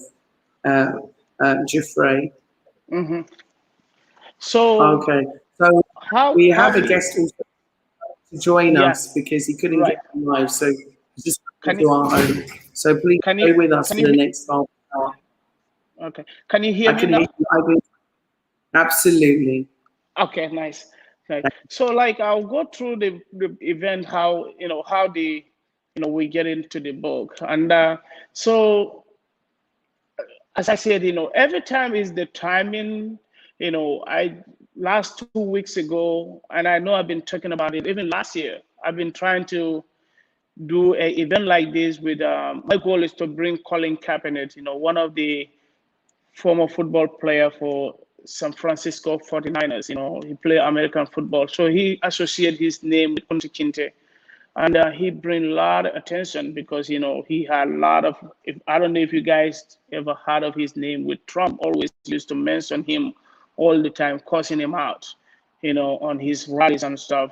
Jeffrey. Mm-hmm. So okay, so we have a guest also to join us because he couldn't get live, so he's just to our home. So please stay with us for the next half hour. Okay, can you hear me now? Absolutely. Okay, nice. Okay. So like I'll go through the event, how we get into the book, and so as I said, every time is the timing. Last 2 weeks ago, and I know I've been talking about it even last year. I've been trying to do an event like this with my goal is to bring Colin Kaepernick, one of the former football player for San Francisco 49ers. He played American football, so he associated his name with Kunta Kinte. And he bring a lot of attention because, you know, he had a lot of, I don't know if you guys ever heard of his name with Trump, always used to mention him all the time, cussing him out, you know, on his rallies and stuff.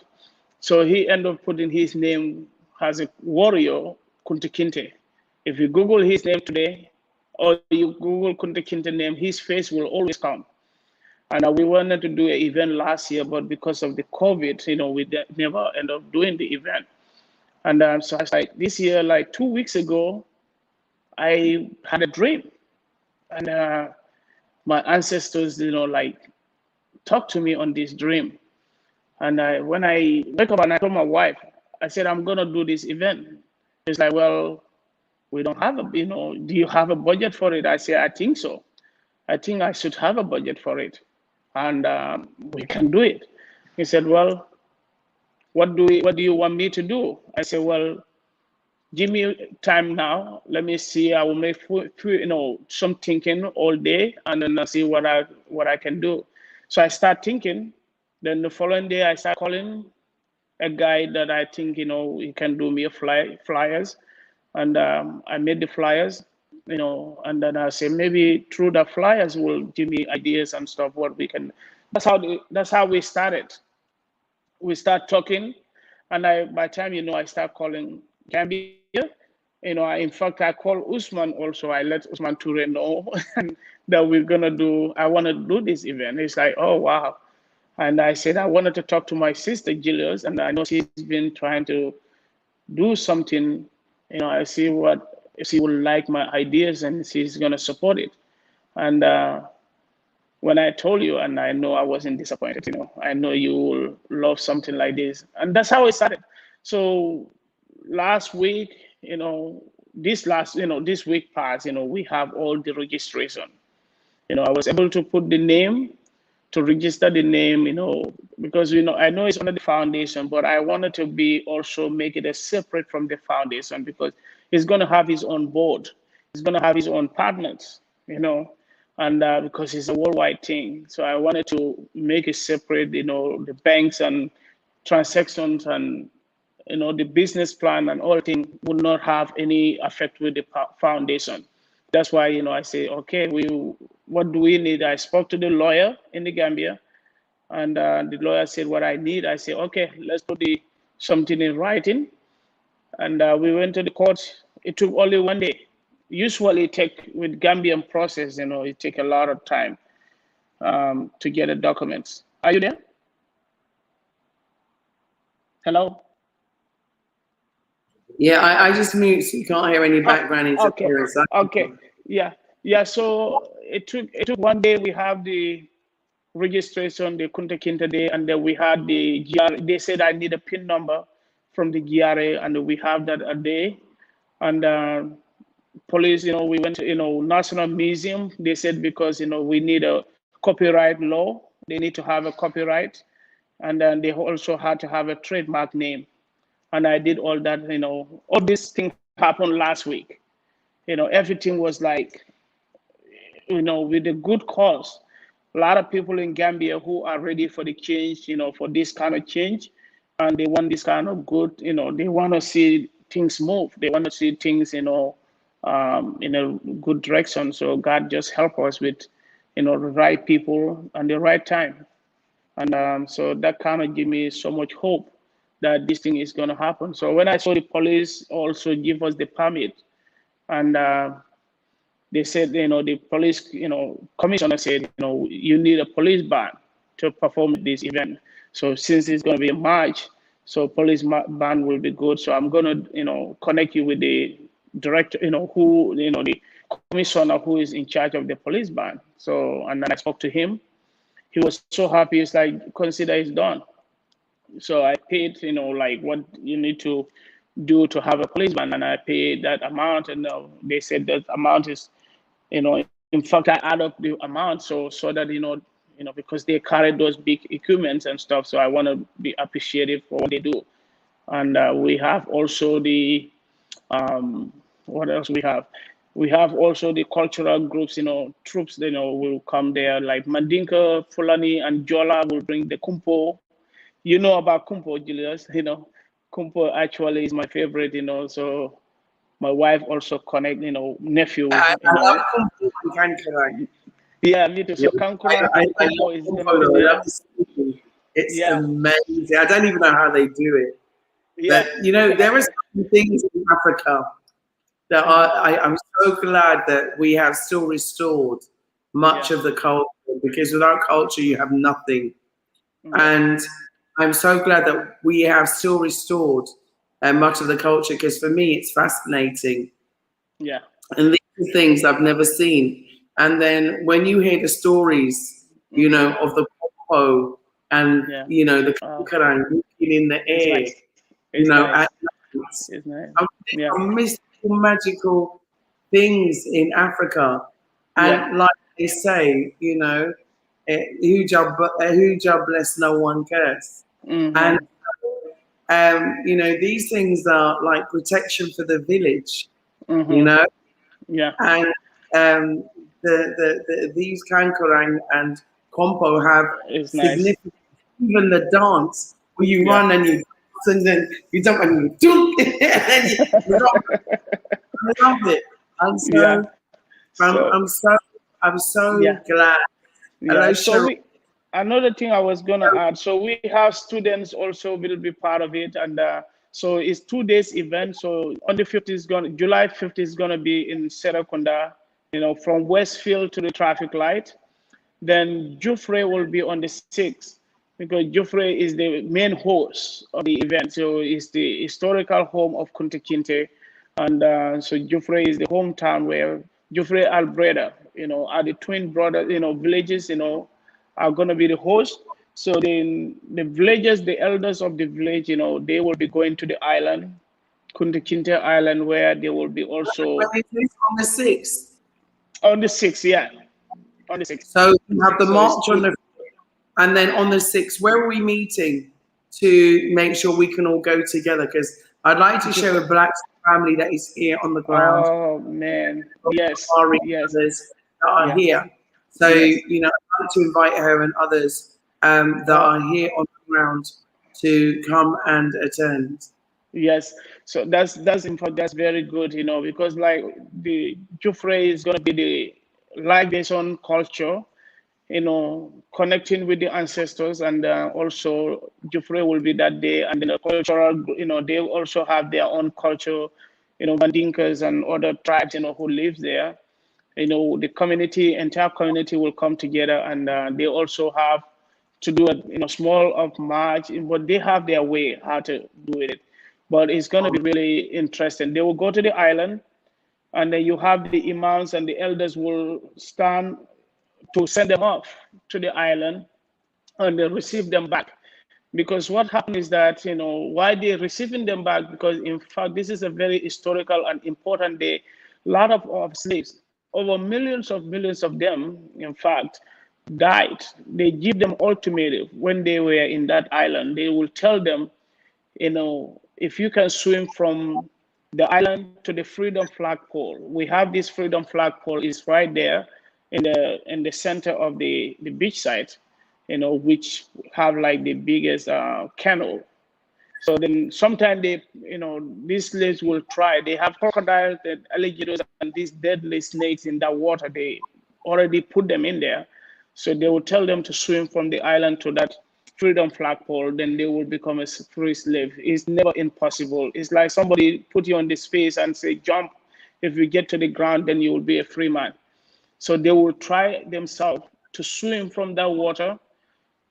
So he ended up putting his name as a warrior, Kunta Kinte. If you Google his name today, or you Google Kunta Kinte name, his face will always come. And we wanted to do an event last year, but because of the COVID, you know, we never end up doing the event. And so I was like, this year, like 2 weeks ago, I had a dream. And my ancestors, you know, like talked to me on this dream. And when I wake up and I told my wife, I said, I'm going to do this event. It's like, well, we don't have a, you know, do you have a budget for it? I said, I think so. I think I should have a budget for it. And we can do it. He said, well, what do you want me to do? I said, well, give me time now. Let me see. I will make, you know, some thinking all day, and then I'll see what I can do. So I start thinking. Then the following day, I start calling a guy that I think, you know, he can do me flyers. And I made the flyers, you know, and then I say maybe through the flyers will give me ideas and stuff what we can. That's how we started. We start talking, and by the time, you know, I start calling Gambia. You know, in fact, I call Usman also. I let Usman Toure know that we're gonna do. I want to do this event. It's like, oh wow. And I said I wanted to talk to my sister Julius, and I know she's been trying to do something. You know, I see what she will like my ideas, and she's gonna support it. And when I told you, and I know I wasn't disappointed, you know, I know you will love something like this. And that's how it started. So last week, you know, this week passed, you know, we have all the registration. You know, I was able to put the name, to register the name, you know, because, you know, I know it's under the foundation, but I wanted to be also make it a separate from the foundation, because he's going to have his own board. He's going to have his own partners, you know, and because it's a worldwide thing. So I wanted to make it separate, you know, the banks and transactions and, you know, the business plan and all things would not have any effect with the foundation. That's why, you know, I say, okay, what do we need? I spoke to the lawyer in the Gambia, and the lawyer said what I need. I said, okay, let's put something in writing. And we went to the court. It took only 1 day. Usually it take, with Gambian process, you know, it take a lot of time to get the documents. Are you there? Hello? Yeah, I just mute so you can't hear any background interference. Okay. Yeah. So it took 1 day. We have the registration, the Kunta Kinte day, and then we had the GRA. They said I need a PIN number from the GRA, and we have that a day. And police, you know, we went to, you know, National Museum. They said because, you know, we need a copyright law. They need to have a copyright, and then they also had to have a trademark name. And I did all that, you know, all this thing happened last week. You know, everything was like, you know, with a good cause. A lot of people in Gambia who are ready for the change, you know, for this kind of change. And they want this kind of good, you know, they want to see things move. They want to see things, you know, in a good direction. So God just help us with, you know, the right people and the right time. And so that kind of give me so much hope that this thing is going to happen. So when I saw the police also give us the permit, and they said, you know, the police, you know, commissioner said, you know, you need a police band to perform this event. So since it's going to be in March, so police band will be good. So I'm going to, you know, connect you with the director, you know, who, you know, the commissioner who is in charge of the police band. So, and then I spoke to him. He was so happy. It's like, consider it's done. So I paid, you know, like what you need to do to have a police band, and I paid that amount, and they said that amount is, you know, in fact, I add up the amount so that, you know, because they carry those big equipments and stuff. So I want to be appreciative for what they do. And we have also the, what else we have? We have also the cultural groups, you know, troops, you know, will come there, like Mandinka, Fulani, and Jola will bring the kumpo. You know about kumpo, Julius, you know, Kumpo actually is my favorite, so my wife also connect, nephew, I love Kunte Kinte. Yeah, me too. Yeah, So Kankurang I and love Kumpo is gonna be Buffalo. I love there. the speaking. It's Yeah, amazing. I don't even know how they do it. yeah, But there are some things in Africa that I'm so glad that we have still restored much yeah, of the culture, because without culture you have nothing. yeah, And I'm so glad that we have still restored much of the culture, because for me it's fascinating. yeah, And these are things I've never seen. And then when you hear the stories, of the popo and yeah. the Oh, kankarang walking in the it's air, nice. It's at nice. night. It's nice. These Yeah, are mystical, magical things in Africa. yeah. And like they say, who job bless, no one curse. And Mm-hmm. these things are like protection for the village, you Mm-hmm. know, Yeah, and these kankarang and kompo have it's nice. significant. Even the dance where you Yeah. run and you dance and then you jump and you do, and then you run. I love it. And Yeah. so I'm So I'm so I'm so yeah, glad. yeah. Hello, So Cheryl. we another thing I was gonna add. So we have students also will be part of it, and so it's 2 days event. So on the 5th is gonna July 5th is gonna be in Serakunda, from Westfield to the traffic light. Then Jufre will be on the 6th, because Jufre is the main host of the event. So it's the historical home of Kunta Kinte. And so Jufre is the hometown where Jufre Albreda, are the twin brothers, villages, are going to be the host. So the villagers, the elders of the village, they will be going to the island, Kunta Kinte Island, where they will be When also is this on the 6th? on the 6th, yeah, on the 6th. So you have the So it's march on two. the, and then on the 6th, where are we meeting to make sure we can all go together? Because I'd like to show a black family that is here on the ground, Oh man, yes, Ari and yes, others that are yeah, here. So, yes. I'd like to invite her and others that Oh are here on the ground to come and attend. yes. So that's in fact that's very good, because like the Jufre is gonna be the live based on culture, connecting with the ancestors, and also Jufre will be that day, and then the cultural, they also have their own culture, Mandinkas and other tribes, who live there. The community, entire community will come together, and they also have to do a small of march, but they have their way how to do it. But it's going to be really interesting. They will go to the island, and then you have the imams and the elders will stand to send them off to the island, and they receive them back. Because what happened is that, why they're receiving them back, because in fact this is a very historical and important day. A lot of slaves, over millions of them, in fact, died. They give them ultimatum when they were in that island. They will tell them, if you can swim from the island to the freedom flagpole. We have this freedom flagpole is right there in the center of the beach side, which have like the biggest canal. So then sometimes these slaves will try. They have crocodiles, and alligators, and these deadly snakes in that water. They already put them in there. So they will tell them to swim from the island to that freedom flagpole. Then they will become a free slave. It's never impossible. It's like somebody put you on the space and say, jump. If you get to the ground, then you will be a free man. So they will try themselves to swim from that water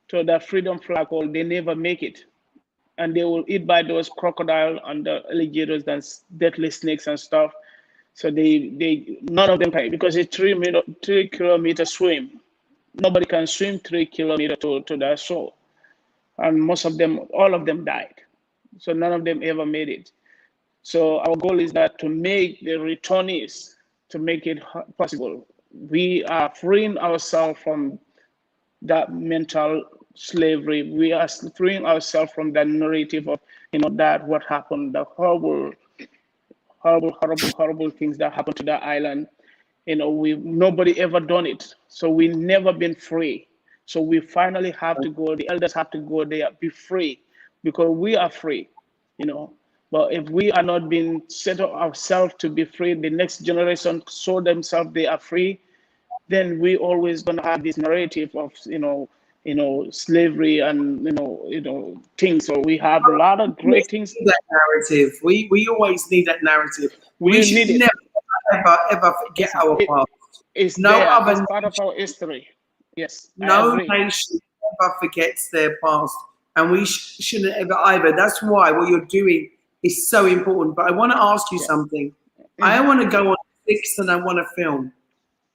to the freedom flagpole. They never make it, and they will eat by those crocodile and the alligators and deadly snakes and stuff. So they none of them can, because it's 3 kilometer swim. Nobody can swim 3 kilometers to the shore, and most of them, all of them died. So none of them ever made it. So our goal is that to make the returnees to make it possible. We are freeing ourselves from that mental slavery. We are freeing ourselves from that narrative of, that what happened, the horrible things that happened to that island. We nobody ever done it, so we never been free. So we finally have to go. The elders have to go there, be free, because we are free. you know. But if we are not being set up ourselves to be free, the next generation show themselves they are free, then we always gonna have this narrative of slavery and things. So we have a lot of great things. That narrative. We always need that narrative. We We should need it. never ever forget our past. It's No there. other It's part of our history. Yes, I no agree. nation ever forgets their past, and we shouldn't ever either. That's why what you're doing is so important. But I want to ask you something. I want to go on 6 and I want to film.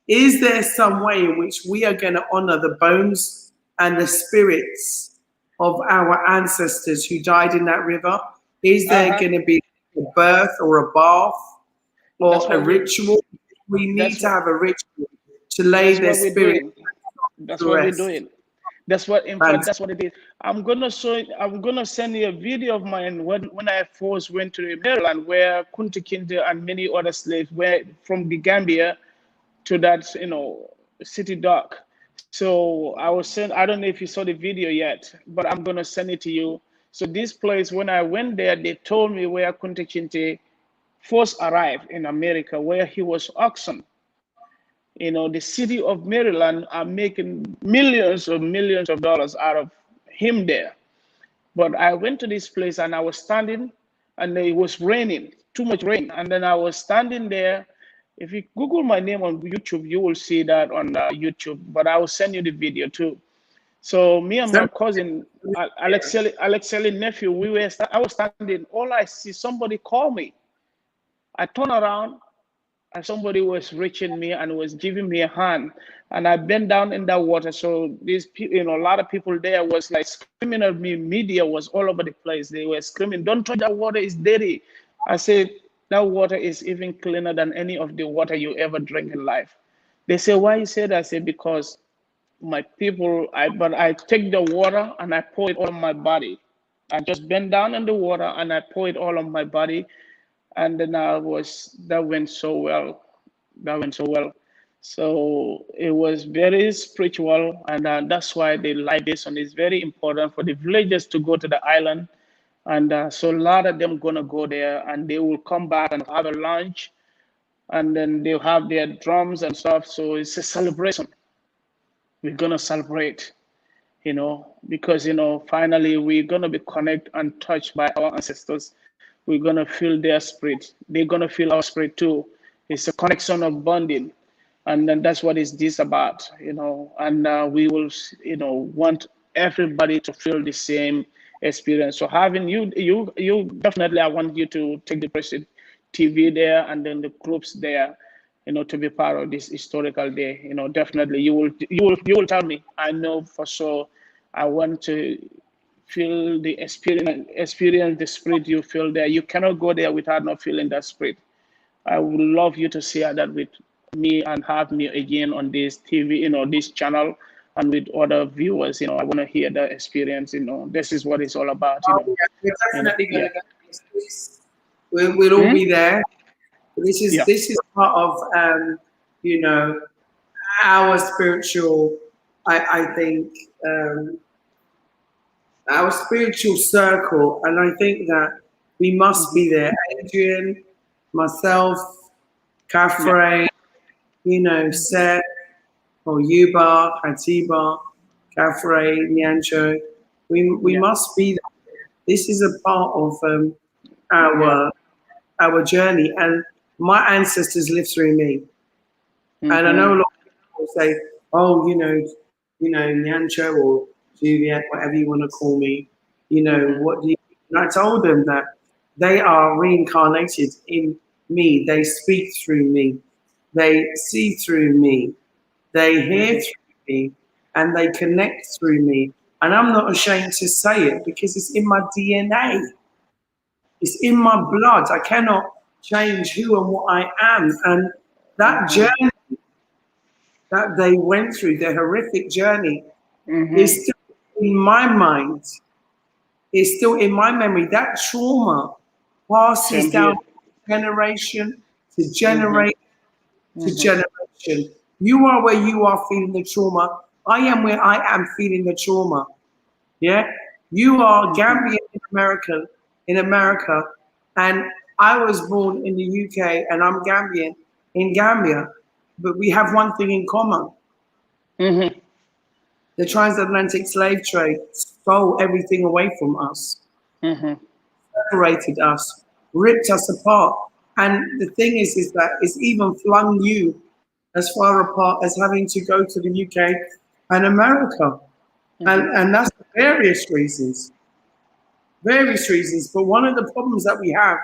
Is there some way in which we are going to honor the bones and the spirits of our ancestors who died in that river? Is there going to be a birth or a bath or a ritual? We need to have a ritual to lay their spirit. That's what we're doing. That's what, in fact, that's what it is. I'm gonna send you a video of mine when I first went to Maryland, where Kunta Kinte and many other slaves were from the Gambia to that city dock. So I don't know if you saw the video yet, but I'm gonna send it to you. So this place, when I went there, they told me where Kunta Kinte first arrived in America, where he was auctioned. The city of Maryland are making millions of dollars out of him there. But I went to this place and I was standing, and it was raining, too much rain. And then I was standing there. If you Google my name on YouTube, you will see that on YouTube. But I will send you the video too. So me and my cousin, Alexeli nephew, I was standing. All I see, somebody call me. I turn around, and somebody was reaching me and was giving me a hand, and I bent down in that water. So these people, a lot of people there was like screaming at me. Media was all over the place. They were screaming, "Don't touch that water, it's dirty." I said, that water is even cleaner than any of the water you ever drink in life. They say, "Why you say that?" I said, "Because my people, I take the water and I pour it all on my body. I just bend down in the water and I pour it all on my body." And then that went so well. That went so well. So it was very spiritual, and that's why the libation is very important for the villagers to go to the island. And so a lot of them gonna go there, and they will come back and have a lunch, and then they'll have their drums and stuff. So it's a celebration. We're gonna celebrate, because finally we're gonna be connected and touched by our ancestors. We're gonna feel their spirit. They're gonna feel our spirit too. It's a connection of bonding, and then that's what is this about, And we will, want everybody to feel the same experience. So having you definitely, I want you to take the President TV there, and then the groups there, to be part of this historical day. Definitely you will tell me. I know for sure. I want to feel the experience the spirit you feel there. You cannot go there without not feeling that spirit. I would love you to share that with me and have me again on this TV, this channel, and with other viewers. I want to hear the experience. This is what it's all about. Yeah, we're definitely going to go to this place. We'll all be there. This is part of our spiritual. I think. Our spiritual circle, and I think that we must be there. Adrian, myself, Kafre, Seth, or Yuba, Hatiba, Kafre, Nyancho. We must be there. This is a part of our journey, and my ancestors lived through me. And I know a lot of people say, "Oh, Nyancho or Juliet, whatever you want to call me, what do you?" And I told them that they are reincarnated in me. They speak through me. They see through me. They hear through me, and they connect through me. And I'm not ashamed to say it because it's in my DNA. It's in my blood. I cannot change who and what I am. And that journey that they went through, their horrific journey, is still in my mind, is still in my memory. That trauma passes down generation to generation to generation. You are where you are feeling the trauma. I am where I am feeling the trauma. Yeah? You are Gambian in America in America, and I was born in the UK, and I'm Gambian in Gambia, but we have one thing in common. Mm-hmm. The transatlantic slave trade stole everything away from us, Mm-hmm. separated us, ripped us apart. And the thing is that it's even flung you as far apart as having to go to the UK and America. And that's for various reasons. Various reasons. But one of the problems that we have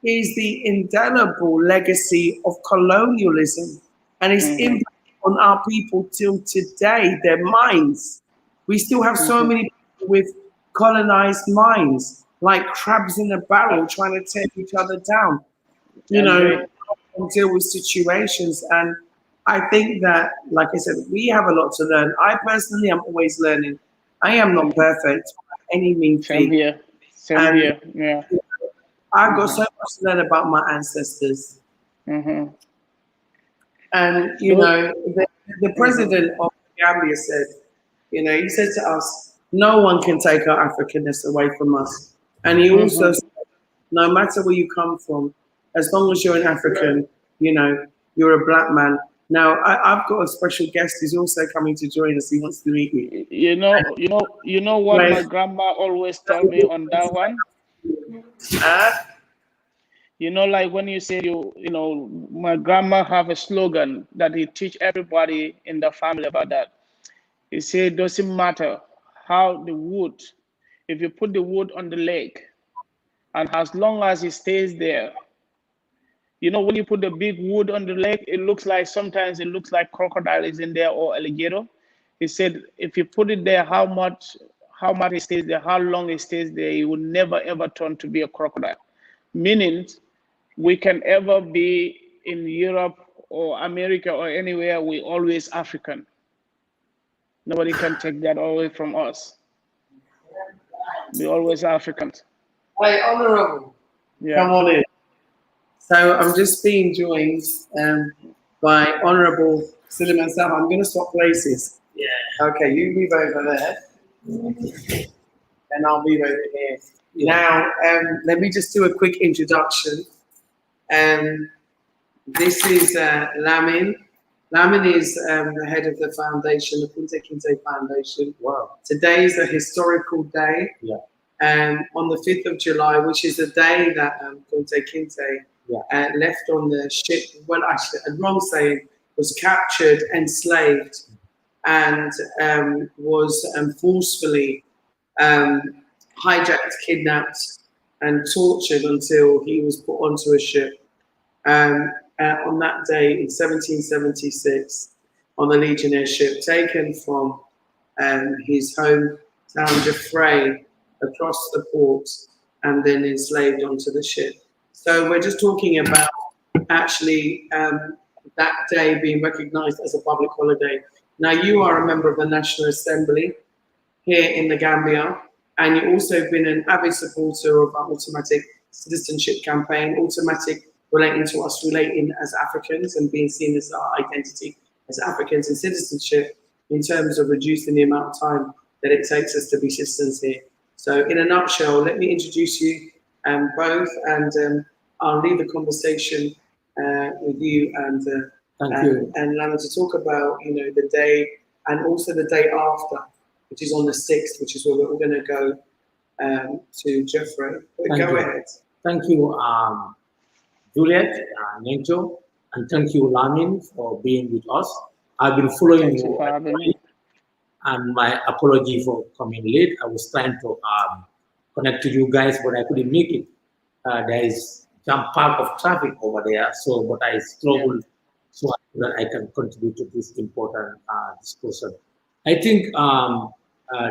is the indelible legacy of colonialism and its impact on our people till today, their minds. We still have so many people with colonized minds, like crabs in a barrel trying to tear each other down, you know, and deal with situations. And I think that, like I said, we have a lot to learn. I personally am always learning. I am not perfect by any means. Same here. Same here. Yeah. I've got so much to learn about my ancestors. And, you know, the president of Gambia said, you know, he said to us, no one can take our Africanness away from us. And he also said, no matter where you come from, as long as you're an African, you know, you're a black man. Now, I've got a special guest who's also coming to join us. He wants to meet you. You know what my grandma always told me on that one? You know, like when you say you know, my grandma have a slogan that he teach everybody in the family about that. He said, it doesn't matter how the wood, if you put the wood on the lake, and as long as it stays there, you know, when you put the big wood on the lake, it looks like, sometimes it looks like crocodile is in there or alligator. He said, if you put it there, how much it stays there, how long it stays there, it will never ever turn to be a crocodile. Meaning, we can ever be in Europe or America or anywhere, we always African. Nobody can take that away from us. We always Africans. Hey, Honourable, come on in. So I'm just being joined by Honourable Suleiman Sam. I'm going to swap places. Yeah. Okay, you move over there, and I'll move over here. Yeah. Now, let me just do a quick introduction. This is Lamin. Lamin is the head of the foundation, the Kunta Kinte Foundation. Wow. Today is a historical day. Yeah. On the 5th of July, which is the day that Kunta Kinte left on the ship, well, actually, I'm wrong saying, was captured, enslaved, and was forcefully hijacked, kidnapped, and tortured until he was put onto a ship. On that day in 1776, on the Legionnaire ship, taken from his hometown Jaffrey across the port, and then enslaved onto the ship. So we're just talking about actually that day being recognized as a public holiday. Now, you are a member of the National Assembly here in the Gambia, and you've also been an avid supporter of our automatic citizenship campaign, automatic relating to us relating as Africans and being seen as our identity as Africans and citizenship in terms of reducing the amount of time that it takes us to be citizens here. So in a nutshell, let me introduce you both, and I'll leave the conversation with you and Lama to talk about, you know, the day and also the day after, which is on the 6th, which is where we're all going to go to Jeffrey. Go ahead. Thank you, Juliet, Nencho, and thank you, Lamin, for being with us. I've been following you, and my apology for coming late. I was trying to connect to you guys, but I couldn't make it. There is jam pack of traffic over there, so but I struggled so that I can contribute to this important discussion. I think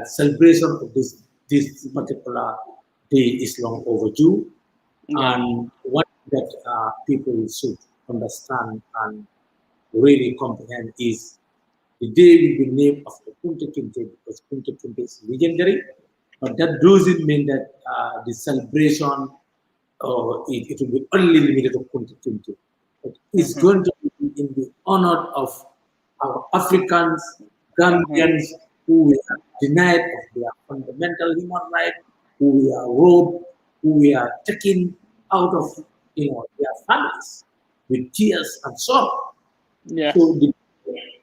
celebration of this particular day is long overdue, and what that people should understand and really comprehend is the day will be named after Kunta Kinte, because Kunta Kinte is legendary, but that doesn't mean that the celebration it will be only limited to Kunta Kinte. It's going to be in the honor of our Africans, Gambians, who we are denied of their fundamental human rights, who we are robbed, who were taken out of their families with tears and sorrow. Yeah. So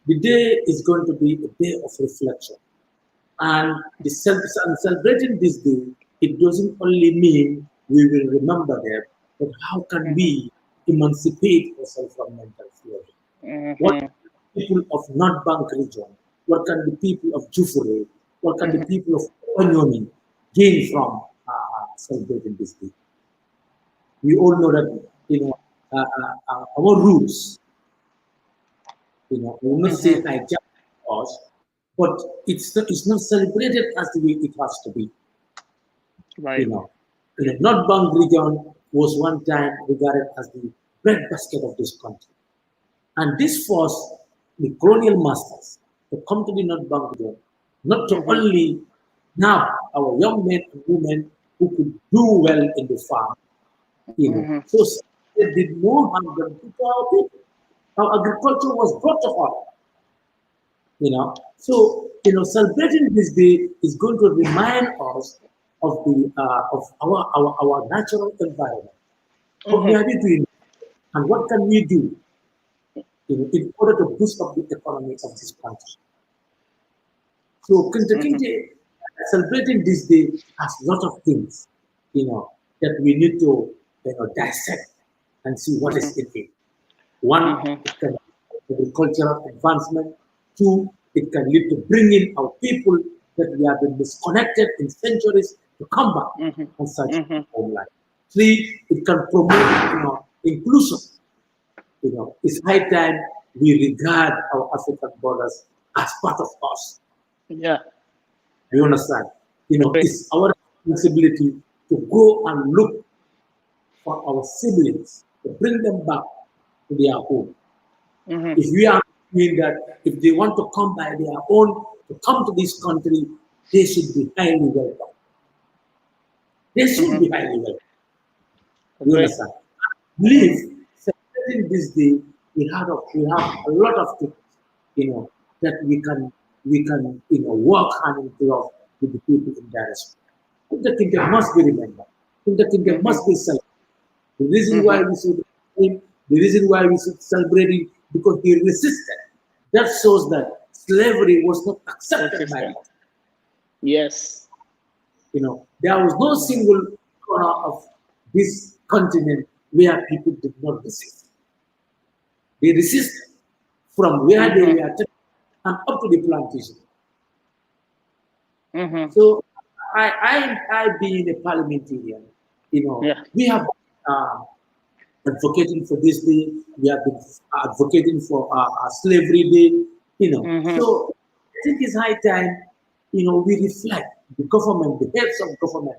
the day is going to be a day of reflection. And celebrating this day, it doesn't only mean we will remember them, but how can we emancipate ourselves from mental slavery? What can the people of North Bank region, what can the people of Jufure, what can the people of Onyoni gain from celebrating this day? We all know that our roots, we will not say Nigeria, but it's not celebrated as the way it has to be. Right. The North Bank region was one time regarded as the breadbasket of this country. And this forced the colonial masters to come to the North Bank region, not to only nab our young men and women who could do well in the farm, so they did more harm than to our people. Our agriculture was brought to order. So celebrating this day is going to remind us of the of our natural environment. What we are doing and what can we do in order to boost up the economy of this country. So Kunta Kinte, celebrating this day has a lot of things that we need to dissect and see what is in it. One, it can lead to cultural advancement. Two, it can lead to bringing our people that we have been disconnected in centuries to come back and search for home life. Three, it can promote inclusion. It's high time we regard our African brothers as part of us. Yeah. You understand? It's our responsibility to go and look for our siblings, to bring them back to their home. If we are doing that, if they want to come by their own, to come to this country, they should be highly welcome. They should be highly welcome. You understand? I believe celebrating this day, we have a lot of things, that we can work hand in glove with the people in diaspora. Kunta Kinte must be remembered. Kunta Kinte must be celebrated. The reason why we should celebrate him, because he resisted. That shows that slavery was not accepted by us. Yes. There was no single corner of this continent where people did not resist. They resisted from where they were taken and up to the plantation. So I being a parliamentarian, we have advocating for this day. We have been advocating for slavery day. So I think it's high time, we reflect. The government, the heads of government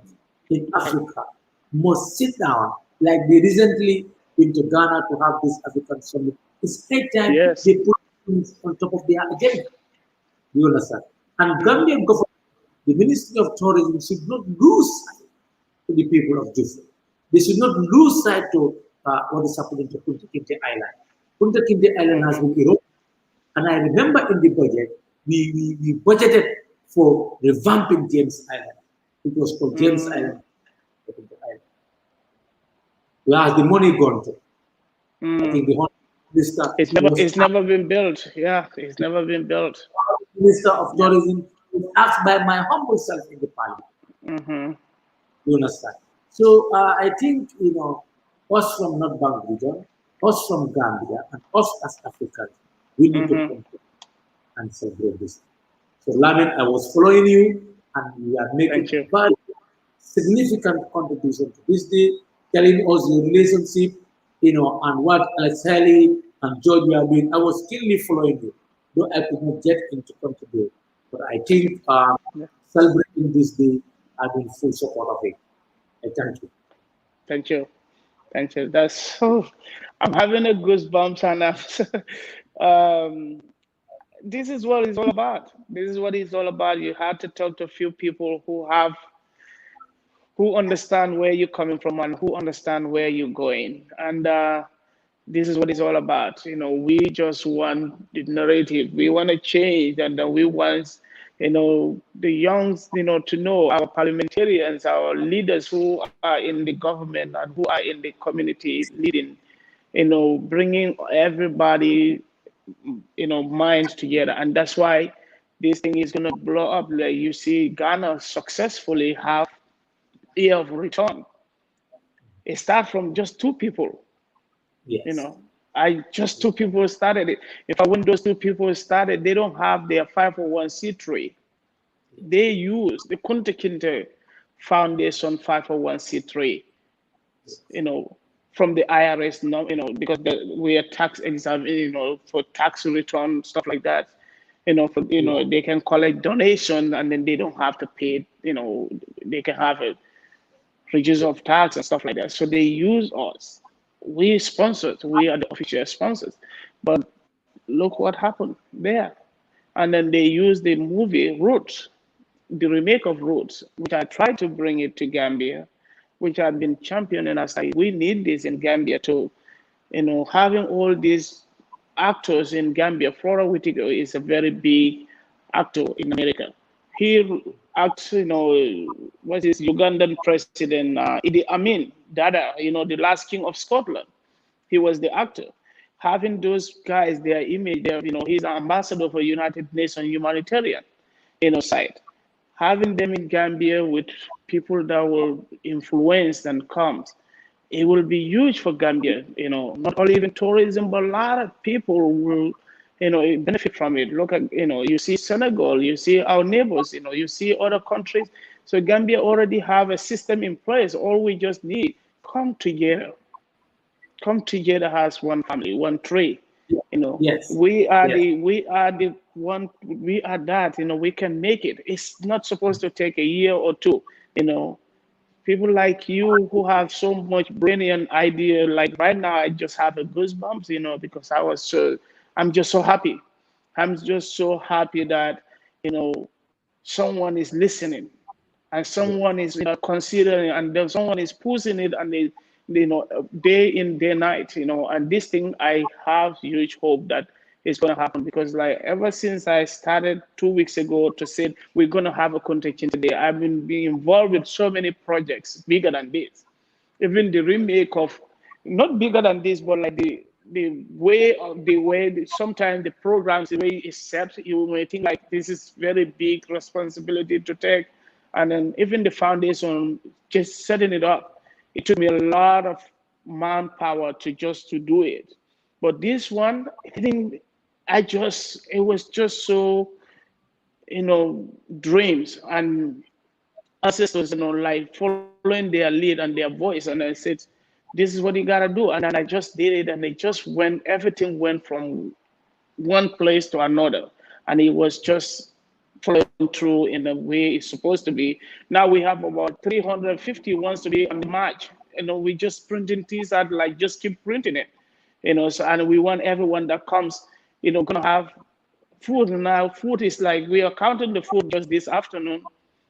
in Africa must sit down, like they recently been to Ghana to have this African summit. It's high time they put things on top of their agenda. You understand? And Gambian government, the Ministry of Tourism should not lose sight to the people of Jufre. They should not lose sight to what is happening to Kunta Kinte Island. Kunta Kinte Island has been eroded. And I remember in the budget, we budgeted for revamping James Island. It was called James Island. Where has the money gone to? I think the Minister. It's never been built. Yeah, it's never been built. Minister of Tourism was asked by my humble self in the parliament. You understand? So I think us from North Bank region, us from Gambia, and us as Africans, we need to come and celebrate this. So Lamin, I was following you, and you are making a very significant contribution to this day, telling us your relationship, and what Alex Haley and George have been. I was keenly following you, though I could not get into contribute. But I think celebrating this day, I've been full support of it. I thank you. Thank you. Thank you. I'm having a goosebumps, and this is what it's all about. This is what it's all about. You had to talk to a few people who understand where you're coming from and who understand where you're going. And this is what it's all about. We just want the narrative. We want to change, and we want, the youngs, to know our parliamentarians, our leaders who are in the government and who are in the community leading, bringing everybody, minds together. And that's why this thing is going to blow up. Like you see, Ghana successfully have year of return. It starts from just two people. Yes. Just two people started it. If I when those two people started, they don't have their 501c3. They use the Kunta Kinte Foundation 501c3, from the IRS, because we are tax exempt, for tax return, stuff like that. They can collect donation and then they don't have to pay, they can have a reduction of tax and stuff like that. So they use us. We sponsored, we are the official sponsors. But look what happened there. And then they use the movie Roots, the remake of Roots, which I tried to bring it to Gambia, which I've been championing as like, we need this in Gambia too. Having all these actors in Gambia. Flora Whitaker is a very big actor in America. He acts, what is Ugandan president, Idi Amin Dada, the last king of Scotland. He was the actor. Having those guys, their image, he's an ambassador for United Nations humanitarian, side. Having them in Gambia with people that will influence and come, it will be huge for Gambia, not only even tourism, but a lot of people will, benefit from it. Look at, you see Senegal, you see our neighbors, you see other countries. So Gambia already have a system in place. All we just need, come together as one family, one tree. Yes. We are the one, we are that, we can make it. It's not supposed to take a year or two, people like you who have so much brilliant idea. Like right now, I just have a goosebumps, because I'm just so happy. I'm just so happy that, someone is listening and someone is considering, and then someone is pushing it, and they day in day night, and this thing I have huge hope that it's going to happen, because like ever since I started 2 weeks ago to say we're going to have a Kunta Kinte today, I've been being involved with so many projects bigger than this, even the remake of, not bigger than this, but like the way sometimes the programs, the way it's set, you may think like this is very big responsibility to take. And then even the foundation, just setting it up, it took me a lot of manpower to do it. But this one, it was just so, dreams and ancestors, like following their lead and their voice. And I said, this is what you gotta do. And then I just did it, and everything went from one place to another. And it was just following through in the way it's supposed to be. Now we have about 350 wants to be on the march. We just printing things out, like just keep printing it. So, and we want everyone that comes, gonna have food. Now food is like, we are counting the food just this afternoon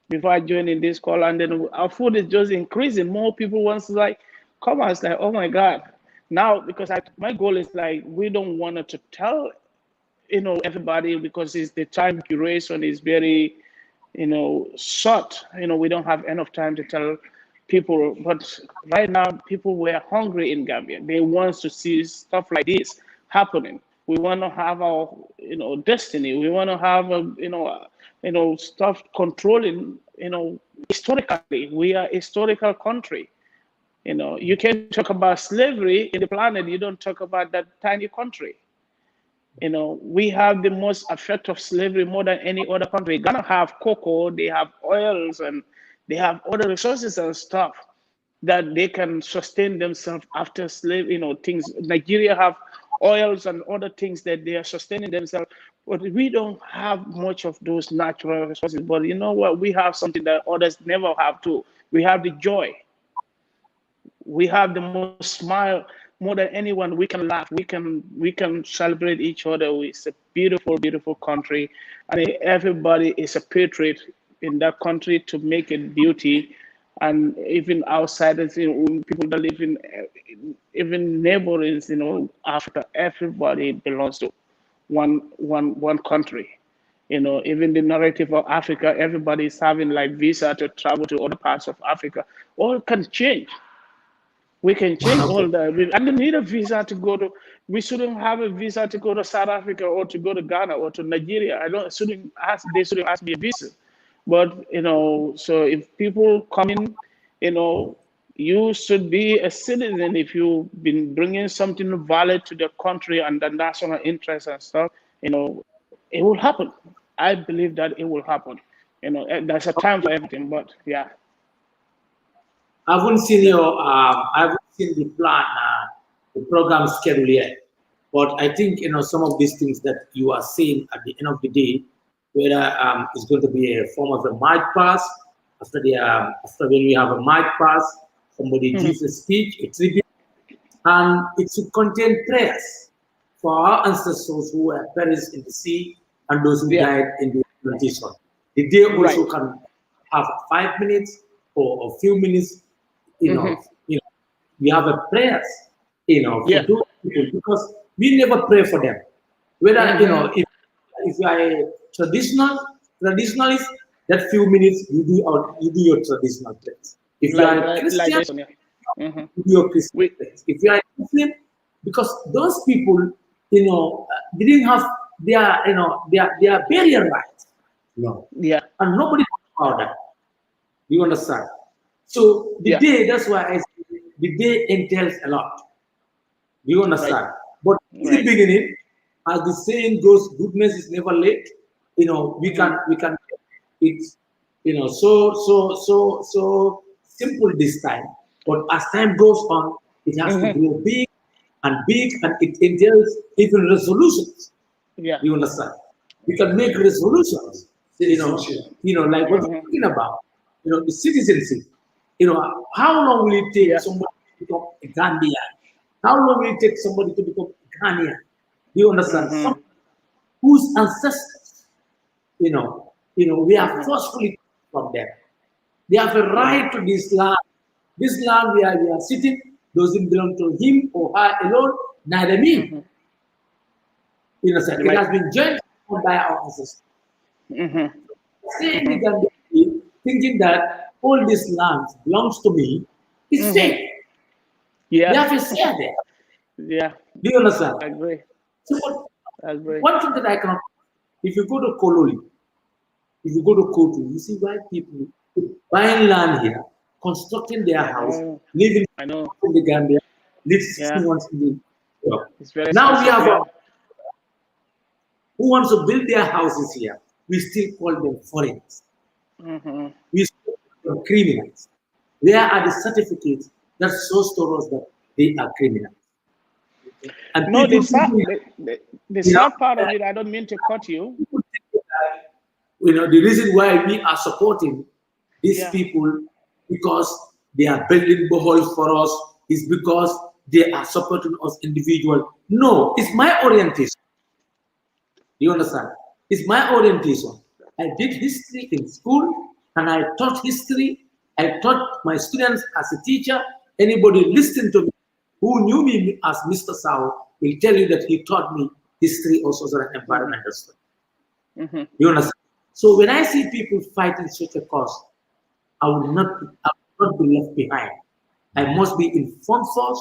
before I joined in this call, and then our food is just increasing. More people wants to like come out. It's like, oh my God. Now, because my goal is like, we don't want to tell, everybody, because it's the time duration is very, short. We don't have enough time to tell people. But right now, people were hungry in Gambia. They want to see stuff like this happening. We want to have our, destiny. We want to have, stuff controlling, historically. We are a historical country. You can talk about slavery in the planet. You don't talk about that tiny country. We have the most effect of slavery more than any other country. Ghana have cocoa, they have oils, and they have other resources and stuff that they can sustain themselves after slave, things. Nigeria have oils and other things that they are sustaining themselves. But we don't have much of those natural resources. But you know what? We have something that others never have too. We have the joy. We have the most smile. More than anyone, we can laugh, we can celebrate each other. It's a beautiful, beautiful country, and everybody is a patriot in that country to make it beauty. And even outsiders, people that live in even neighboring, Africa, everybody belongs to one country. You know, even the narrative of Africa, everybody is having like visa to travel to other parts of Africa. All can change. We can change all that. I don't need a visa to go to. We shouldn't have a visa to go to South Africa or to go to Ghana or to Nigeria. They shouldn't ask me a visa. But you know, so if people come in, you know, you should be a citizen if you've been bringing something valid to the country and the national interest and stuff. You know, it will happen. I believe that it will happen. You know, there's a time for everything. But yeah. I haven't seen the plan, the program schedule yet. But I think some of these things that you are saying at the end of the day, whether it's going to be a form of a mic pass after when we have a mic pass, somebody gives a speech, a tribute, and it should contain prayers for our ancestors who were perished in the sea and those who died in the plantation. The day also can have 5 minutes or a few minutes. We have a prayers, for those people, because we never pray for them. Whether if you are a traditionalist, that few minutes you do your traditional prayers. If you are a Christian, you do your Christian prayers. If you are a Muslim, because those people, didn't have their burial rights. No. Yeah. And nobody knows about that. You understand? So the day, that's why I say the day entails a lot. Do you understand? Right. But in the beginning, as the saying goes, goodness is never late. We can it's so simple this time. But as time goes on, it has to grow big, and it entails even resolutions. Yeah. You understand? We can make resolutions. Like what we're talking about. The citizenship. How long will it take somebody to become a Gambian? How long will it take somebody to become a Ghanaian? Do you understand? Some whose ancestors, we are forcefully from them. They have a right to this land. This land where we are sitting doesn't belong to him or her alone, neither me. It has been joined by our ancestors. Staying in Gambia, thinking that all this land belongs to me, is fake. Yeah. They have a share there. Yeah. Do you understand? I agree. So one thing that I cannot, if you go to Kololi, if you go to Kotu, you see white people buying land here, constructing their house, living in the Gambia, live 16 months in the world. Now we have who wants to build their houses here, we still call them foreigners. We still call them criminals. Where are the certificates that shows to us that they are criminals? And no, the sad part of it, I don't mean to cut you. The reason why we are supporting these people, because they are building boreholes for us, is because they are supporting us individually. No, it's my orientation. You understand? It's my orientation. I did history in school, and I taught history. I taught my students as a teacher. Anybody listening to me who knew me as Mr. Sao will tell you that he taught me history, also as an environmental study. You understand? So when I see people fighting such a cause, I will not be left behind. I must be in front force,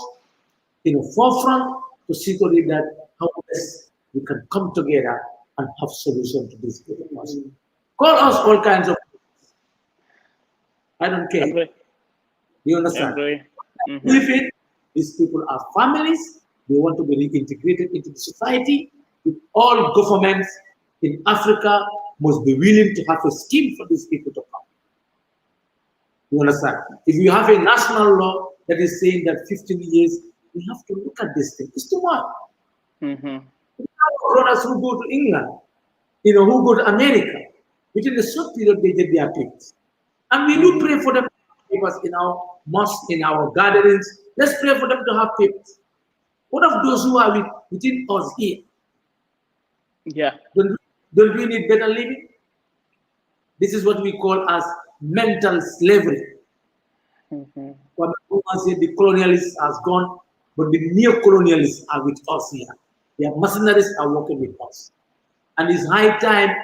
in the forefront, to see to it that how best we can come together and have solution to this cause. Call us all kinds of things. I don't care. You understand? If these people are families, they want to be reintegrated into the society. All governments in Africa must be willing to have a scheme for these people to come. You understand? If you have a national law that is saying that 15 years, we have to look at this thing. It's too much. Brothers who go to England, who go to America, within a short period they get their picks. And we do pray for them because in our mosque, in our gatherings, let's pray for them to have picks. What of those who are within us here? Yeah. Don't we need better living? This is what we call as mental slavery. What say the colonialists has gone, but the neo-colonialists are with us here. Their mercenaries are working with us. And it's high time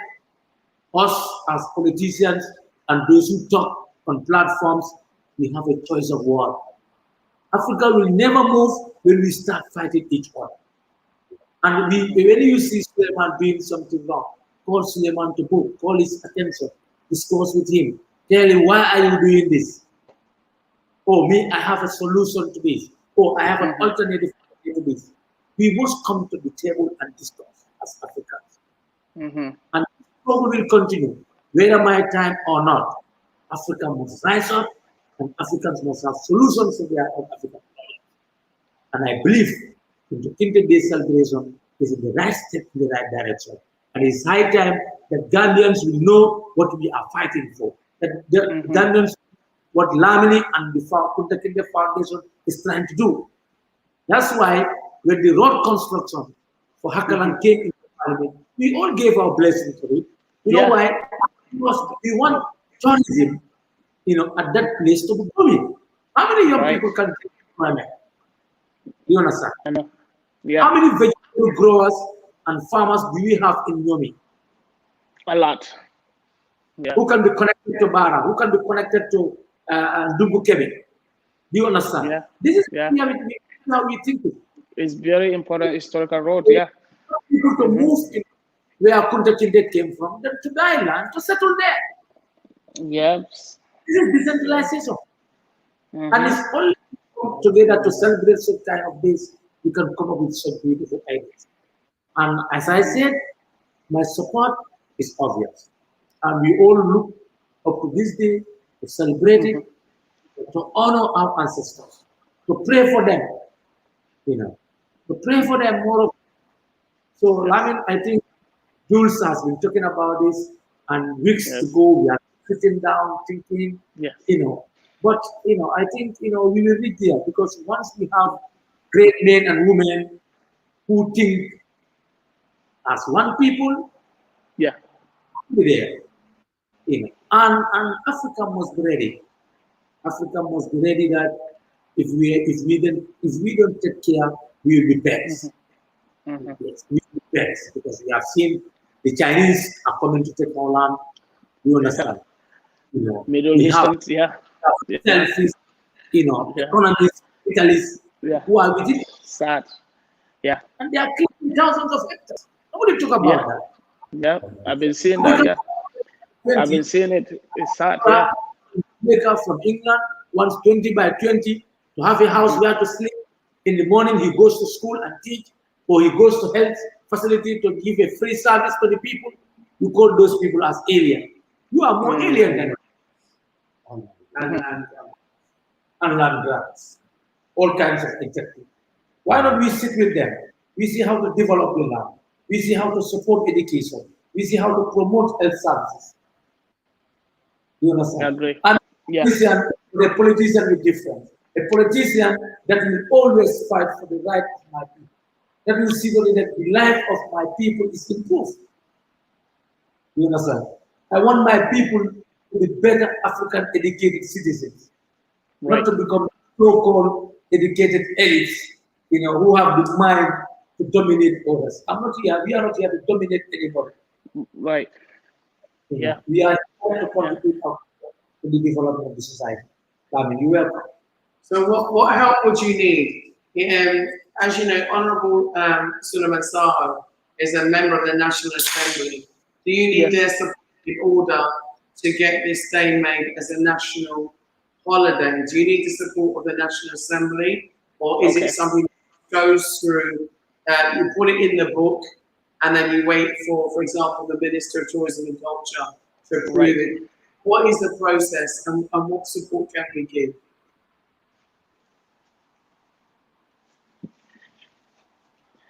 Us as politicians and those who talk on platforms, we have a choice of word. Africa will never move when we start fighting each other. And when you see Suleiman doing something wrong, call Suleiman to book, call his attention, discuss with him, tell him, why are you doing this? Oh, me, I have a solution to this. Oh, I have an alternative to this. We must come to the table and discuss as Africans. And the struggle will continue, whether my time or not. Africa must rise up, and Africans must have solutions to their own African problems. And I believe Kunta Kinte Day celebration is in the right step in the right direction. And it's high time that Gambians will know what we are fighting for. That the Gambians, what Lamin and the Kunta Kinte Foundation is trying to do. That's why when the road construction for Hakalan came into Parliament, we all gave our blessing for it. You know why? Because we want tourism, at that place to be booming. How many young people can take employment? You understand? I know. Yeah. How many vegetable growers and farmers do we have in Yomi? A lot. Yeah. Who can be connected to Bara? Who can be connected to Dumbu Kebe? Do you understand? Yeah. This is Yeah. how we think it. It's very important historical road. Yeah. People to move in where Kunta Kinte came from, then to the island to settle there. Yes. This is decentralization. And it's only come together to celebrate such kind of days, you can come up with such beautiful ideas. And as I said, my support is obvious. And we all look up to this day to celebrate it, to honor our ancestors, to pray for them, to pray for them more. So, Lamin, I think Jules has been talking about this, and weeks ago we are sitting down thinking, but I think we will reach there, because once we have great men and women who think as one people, we'll be there. And Africa must be ready. Africa must be ready that if we don't take care, we will be best. Yes, we will be best, because we have seen the Chinese are coming to take our land. You understand? Middle Eastern, selfish, economists, capitalists who are within. Sad. Yeah. And they are killing thousands of hectares. Nobody talk about that. Yeah, I've been seeing that. Yeah. I've been seeing it. It's sad. Yeah. Maker from England wants 20 by 20 to have a house where to sleep. In the morning, he goes to school and teach, or he goes to health facility to give a free service to the people. You call those people as alien. You are more alien than and land grants, all kinds of adjectives. Why don't we sit with them? We see how to develop the land. We see how to support education. We see how to promote health services. You understand? I agree. And the politician is different. A politician that will always fight for the right of my people. That will see that the life of my people is improved. You understand? I want my people to be better African educated citizens, not to become so-called educated elites, who have the mind to dominate others. We are not here to dominate anybody. Right. Yeah. We are here to contribute to the development of the society. Lamin, you're welcome. So what help would you need? As you know, Honourable Suleiman Saho is a member of the National Assembly. Do you need their support in order to get this day made as a national holiday? Do you need the support of the National Assembly, or is it something that goes through, you put it in the book, and then you wait for example, the Minister of Tourism and Culture to approve it? What is the process, and what support can we give?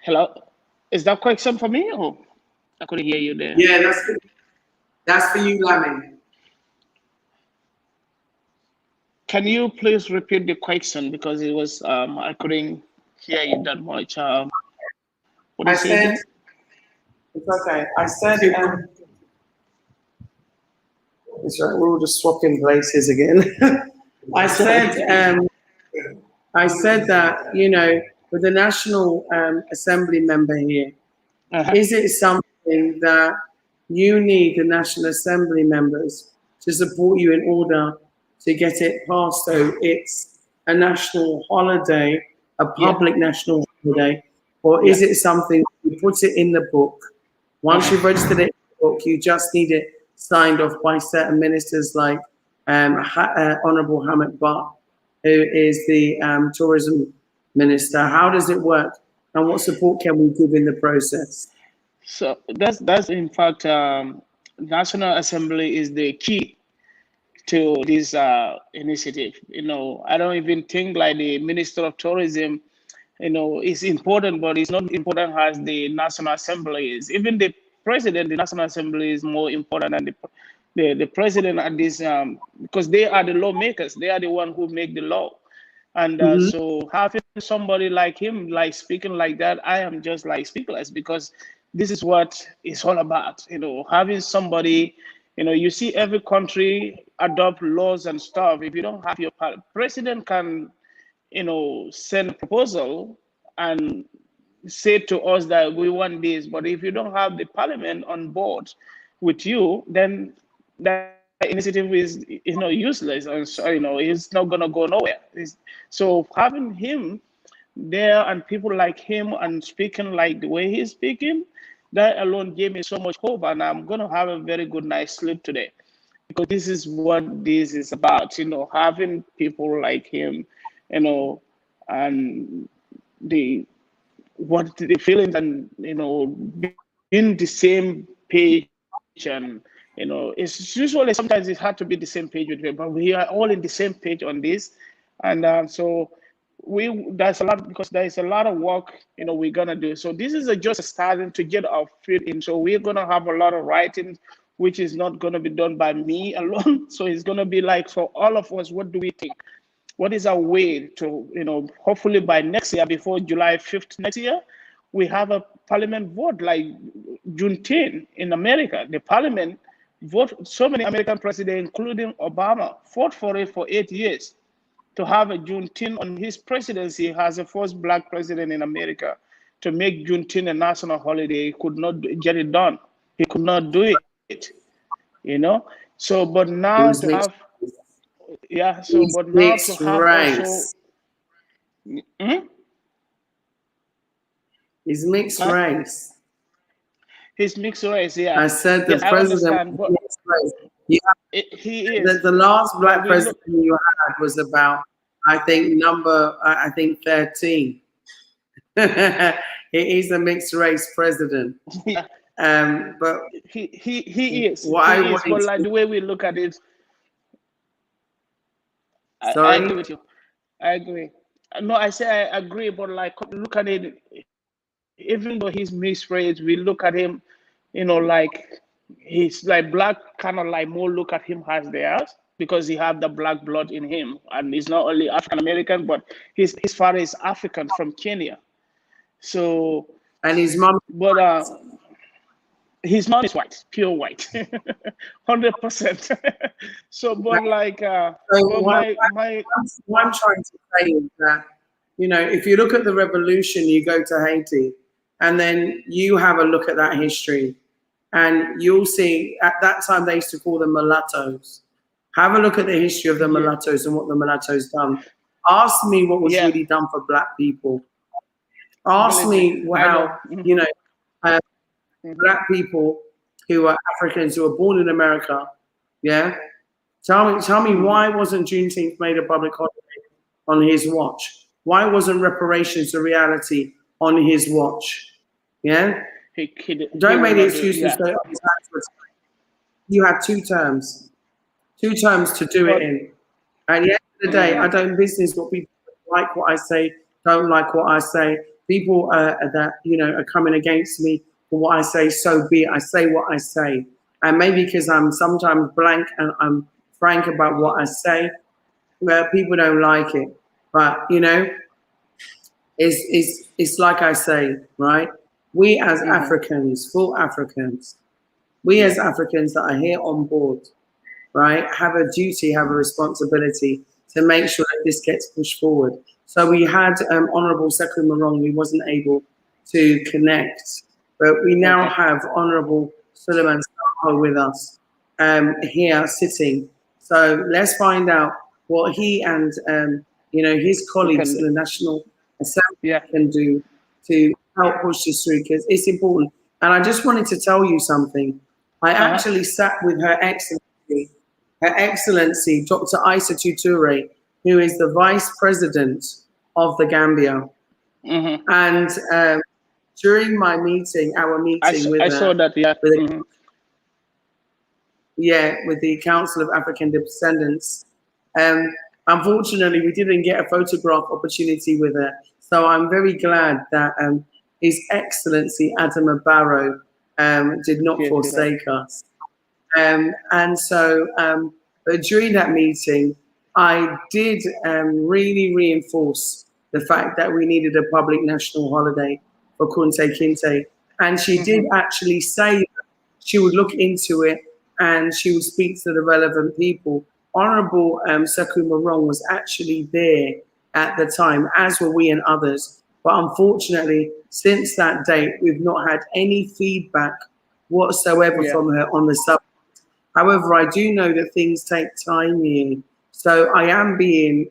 Hello, is that question for me, or I couldn't hear you there? Yeah, that's for you, Lamin. Can you please repeat the question, because it was I couldn't hear you that much. What I said, it's okay. I said, it's right. We were just swapping places again. I said that with the National Assembly member here, is it something that you need the National Assembly members to support you in order to get it passed. So it's a national holiday, a public national holiday, or is it something you put it in the book? Once you've registered it in the book, you just need it signed off by certain ministers like Honorable Hamid Butt, who is the tourism minister. How does it work? And what support can we give in the process? So that's in fact, National Assembly is the key to this initiative. You know, I don't even think like the Minister of Tourism, you know, is important, but it's not important as the National Assembly is. Even the president, the National Assembly is more important than the president at this, because they are the lawmakers. They are the one who make the law. And so having somebody like him, like speaking like that, I am just like speechless, because this is what it's all about. You know, having somebody, you know, you see every country adopt laws and stuff. If you don't have your president can, you know, send a proposal and say to us that we want this, but if you don't have the parliament on board with you, then that initiative is, you know, useless, and so, you know, it's not gonna go nowhere. So having him there and people like him and speaking like the way he's speaking, that alone gave me so much hope, and I'm gonna have a very good night's sleep today, because this is what this is about. You know, having people like him, you know, and the feelings, and you know, in the same page. And you know, it's usually sometimes it's hard to be the same page with people, but we are all in the same page on this. And so there's a lot, because there is a lot of work, you know, we're gonna do. So this is just starting to get our feet in. So we're gonna have a lot of writing, which is not gonna be done by me alone. So it's gonna be like, for all of us, what do we think? What is our way to, you know, hopefully by next year, before July 5th next year, we have a parliament vote like June 10 in America. The parliament vote, so many American presidents, including Obama, fought for it for 8 years to have a Juneteenth on his presidency as the first Black president in America to make Juneteenth a national holiday. He could not get it done. He could not do it, you know. So, but now to have, yeah. So, but now to have also. He's mixed race. He's mixed race, yeah. I said the yes, president was mixed race. He is. The last Black president you had was about, I think 13. He's a mixed race president. Yeah. But he is. What he is. But like the way we look at it, sorry? I agree with you. I agree. No, I say I agree, but like look at it. Even though he's mixed race, we look at him, you know, like he's like Black, kind of like more look at him as theirs, because he have the Black blood in him, and he's not only African American, but his father is African from Kenya. So, and his mom, but his mom is white, pure white, 100%. So, but like, what I'm trying to say is that, you know, if you look at the revolution, you go to Haiti, and then you have a look at that history, and you'll see at that time they used to call them mulattoes. Have a look at the history of the mulattoes and what the mulattoes done. Ask me what was really done for Black people. Ask me how, you know, Black people who are Africans who were born in America, tell me why wasn't Juneteenth made a public holiday on his watch? Why wasn't reparations a reality on his watch? Yeah? Don't make the excuse and say, you had 2 terms. 2 terms to do it in. At the end of the day, I don't business what people like what I say, don't like what I say. People that, you know, are coming against me for what I say, so be it. I say what I say. And maybe because I'm sometimes blank and I'm frank about what I say, people don't like it. But, you know, it's like I say, right? We as Africans, full Africans, we as Africans that are here on board, right, have a duty, have a responsibility to make sure that this gets pushed forward. So we had Honorable Seiku Morong, who wasn't able to connect But we now have Honourable Suleiman Saho with us here sitting. So let's find out what he and his colleagues in the National Assembly can do to help push this through, because it's important. And I just wanted to tell you something. I actually sat with Her Excellency Dr. Issa Tuture, who is the Vice President of the Gambia. And during my meeting, I saw that, with the Council of African Descendants, unfortunately, we didn't get a photograph opportunity with her. So I'm very glad that His Excellency Adama Barrow did not forsake us. And so, but during that meeting, I did really reinforce the fact that we needed a public national holiday for Kunta Kinte. And she did actually say that she would look into it and she would speak to the relevant people. Honourable Seiku Morong was actually there at the time, as were we and others. But unfortunately, since that date, we've not had any feedback whatsoever from her on the subject. However, I do know that things take time here. So I am being,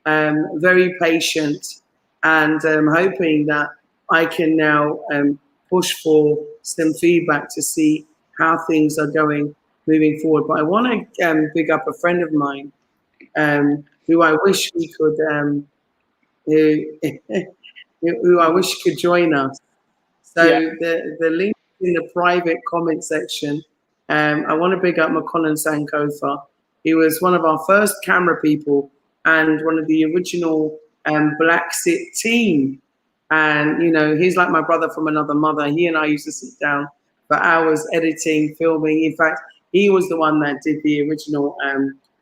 very patient and hoping that I can now push for some feedback to see how things are going moving forward. But I want to big up a friend of mine who I wish we could, who I wish could join us. So the link in the private comment section. I want to big up McCollum Sankofa. He was one of our first camera people and one of the original Black Xit team. And, he's like my brother from another mother. He and I used to sit down for hours editing, filming. In fact, he was the one that did the original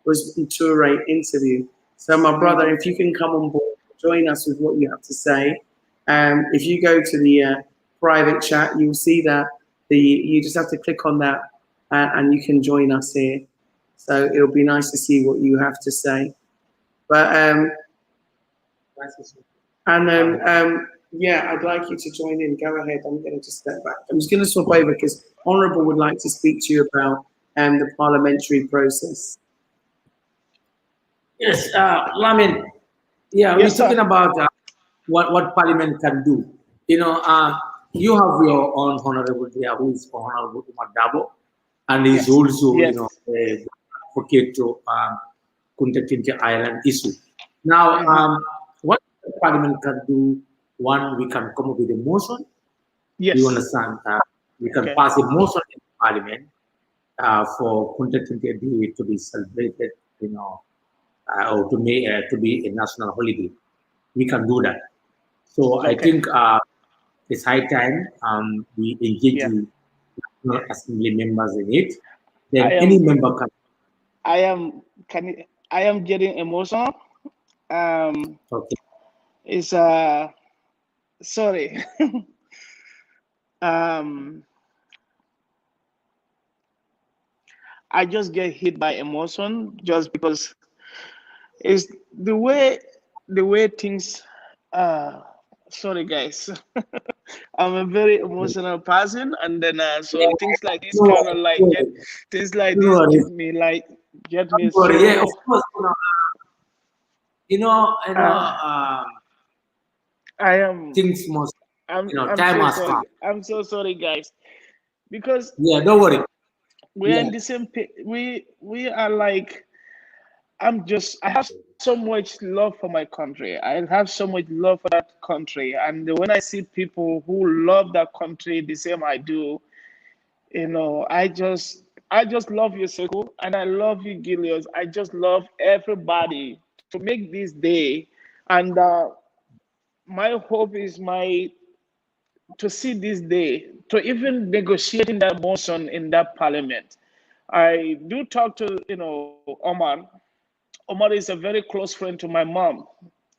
was Toure interview. So my brother, if you can come on board, join us with what you have to say. If you go to the private chat, you'll see that you just have to click on that and you can join us here. So it'll be nice to see what you have to say. But I'd like you to join in. Go ahead. I'm going to just step back. I'm just going to swap over because Honourable would like to speak to you about the parliamentary process. Yes, Lamin. Yeah, we're talking about what Parliament can do. You have your own Honourable there, who is Honourable Umar Dabo, and he's also, advocate to Kunta Kinte Island issue. Now, what Parliament can do? One, we can come up with a motion. Yes. You understand? We can pass a motion in Parliament for Kunta Kinte Day to be celebrated, or to be a national holiday. We can do that. So I think it's high time we engage the National Assembly members in it. Then any member can. I am getting emotional. Okay. It's sorry. I just get hit by emotion just because it's the way things sorry guys. I'm a very emotional person, and then so things like this kind of like things like this get me so. Yeah, of course. I am. Things must. I'm time has come. I'm so sorry, guys, because don't worry. We're in the same. We are like. I have so much love for my country. I have so much love for that country, and when I see people who love that country the same I do, I just love you, Seiku, and I love you, Gilius. I just love everybody to make this day, and my hope is to see this day, to even negotiating that motion in that parliament. I do talk to Omar. Omar is a very close friend to my mom,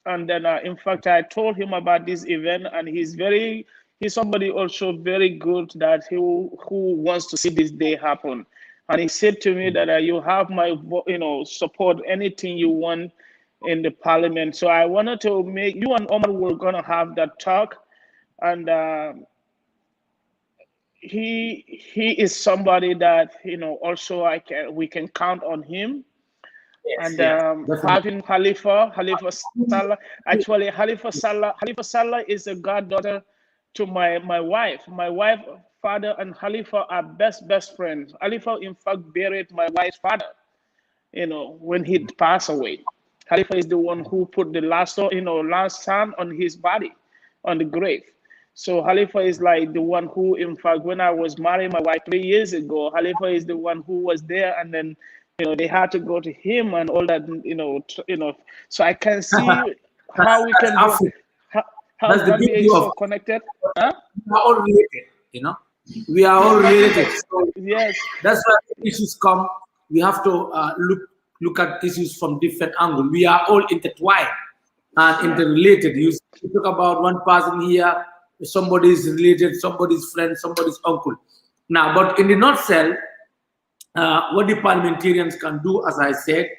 and then in fact I told him about this event, and he's somebody also very good that who wants to see this day happen. And he said to me that you have my support anything you want in the parliament. So I wanted to make you and Omar were gonna have that talk, and he is somebody that, you know, also we can count on him. Yes, And yes, having Khalifa Sallah, actually Khalifa Sallah is a goddaughter to my wife. My wife, father, and Khalifa are best friends. Khalifa, in fact, buried my wife's father, you know, when he passed away. Khalifa is the one who put the last sand on his body, on the grave. So Khalifa is like the one who, in fact, when I was marrying my wife 3 years ago, Khalifa is the one who was there, and then, you know, they had to go to him and all that, you know. So I can see how we that's can Africa. how That's the Gambia beauty is of so connected. Huh? we are all related, you know. We are all related. So Yes. that's why issues come. We have to look at issues from different angles. We are all intertwined and interrelated. You talk about one person here, somebody is related, somebody's friend, somebody's uncle. Now, but in the nutshell, what the parliamentarians can do, as I said,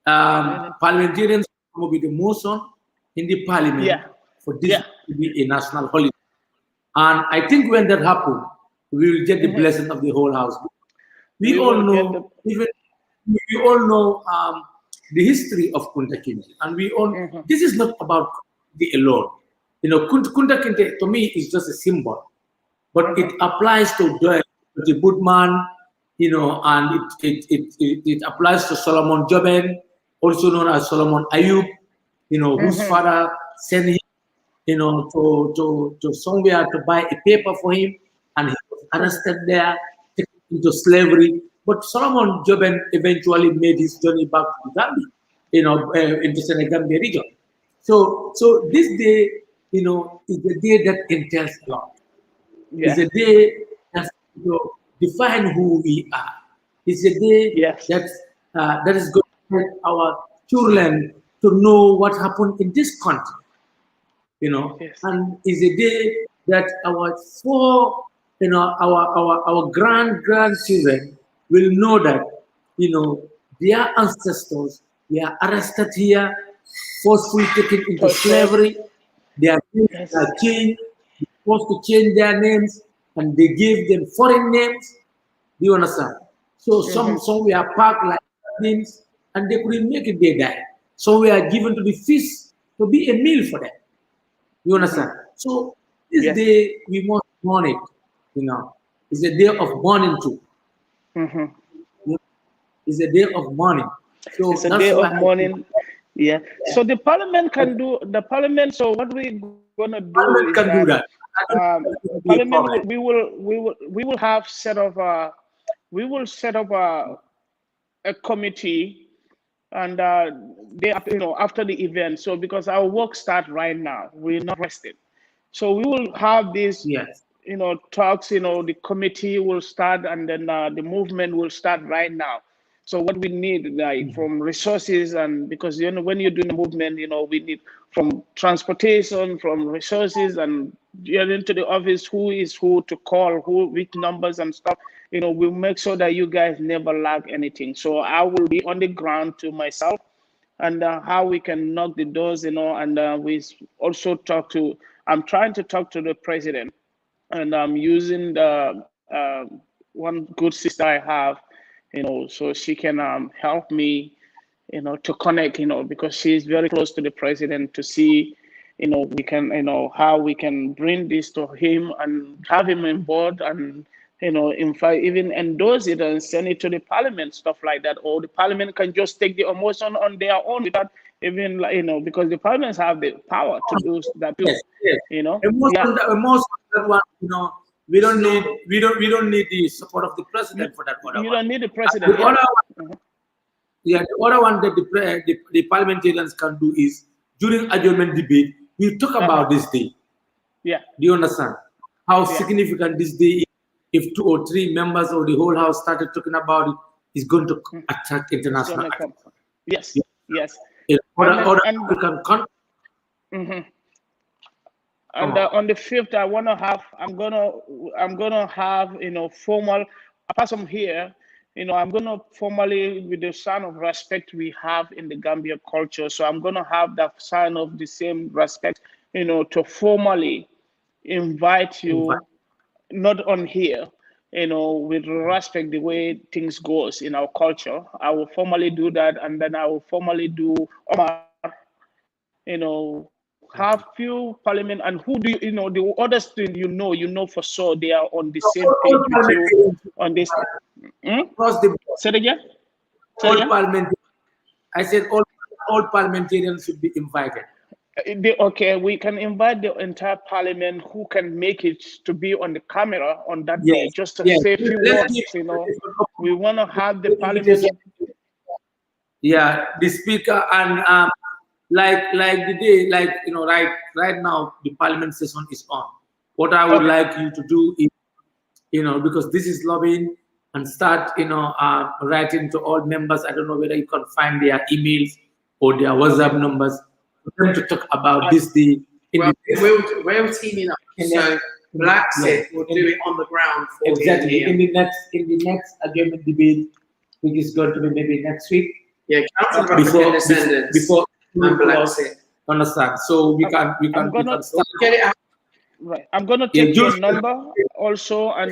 parliamentarians come up with a motion in the parliament for this to be a national holiday. And I think when that happens, we will get the blessing of the whole house. We all know, even we all know the history of Kunta Kinte, and we all. This is not about the alone. You know, Kunta Kinte to me is just a symbol, but it applies to the Budman, you know, and it applies to Solomon Joben, also known as Solomon Ayub, you know, whose father sent him, you know, to somewhere to buy a paper for him, and he was arrested there, taken into slavery. But Solomon Joben eventually made his journey back to Gambia, you know, into Senegambia region. So this day, you know, is a day that entails a lot. It's a day that, you know, define who we are. It's a day that is going to help our children to know what happened in this country. You know, and it's a day that our our grandchildren will know that, you know, their ancestors were arrested here, forcefully taken into slavery. Their names are changed, forced to change their names, and they gave them foreign names. Do you understand? So some were packed like names, and they couldn't make it. They died. Some were given to the fish to be a meal for them. You understand? So this day we must mourn it. You know, it's a day of mourning too. It's a day of mourning. So it's a day of mourning. Yeah. So the parliament can do the parliament. So what we're gonna do is that parliament we will have set up a committee, and they, you know, after the event. So because our work start right now, we're not rested. So we will have these, you know, talks. You know, the committee will start, and then the movement will start right now. So what we need, like, from resources, and because, you know, when you're doing a movement, you know, we need from transportation, from resources, and getting to the office, who is who to call, which numbers and stuff. You know, we'll make sure that you guys never lack anything. So I will be on the ground to myself, and how we can knock the doors, you know, and we also I'm trying to talk to the president, and I'm using the one good sister I have, you know, so she can help me, you know, to connect, you know, because she's very close to the president, to see, you know, we can, you know, how we can bring this to him and have him on board, and, you know, in fact, even endorse it and send it to the parliament, stuff like that. Or the parliament can just take the emotion on their own without even, like, you know, because the parliaments have the power to do that too. You know, most of that one, you know, we don't need the support of the president for that. You don't need the president. The other one that the parliamentarians can do is, during adjournment debate, we talk about this day. Yeah. Do you understand how significant this day is? If 2 or 3 members of the whole house started talking about it, it's going to attract international attention. Yes. And on the 5th, I'm gonna have, you know, formal, apart from here, you know, I'm gonna formally, with the sign of respect we have in the Gambia culture. So I'm gonna have that sign of the same respect, you know, to formally invite you not on here, with respect the way things goes in our culture. I will formally do that, and then I will formally do Omar, have few parliament, and who do the other student, for sure they are on the same page with you on this. Across the board. Say it again. All parliamentarians. I said all parliamentarians should be invited. Okay, we can invite the entire parliament who can make it to be on the camera on that day, just to say a few words. We want to have the parliament. Yeah, the speaker and like the day, right now the parliament session is on. What I would like you to do is, because this is lobbying, and start, writing to all members. I don't know whether you can find their emails or their WhatsApp numbers for them to talk about this day. We're teaming up. So Bla Xit will do it on the ground. Exactly. In the next agreement debate, which is going to be maybe next week. Yeah, before Bla Xit. Understand? So we can start. Get it out. Right. I'm gonna take your number also, and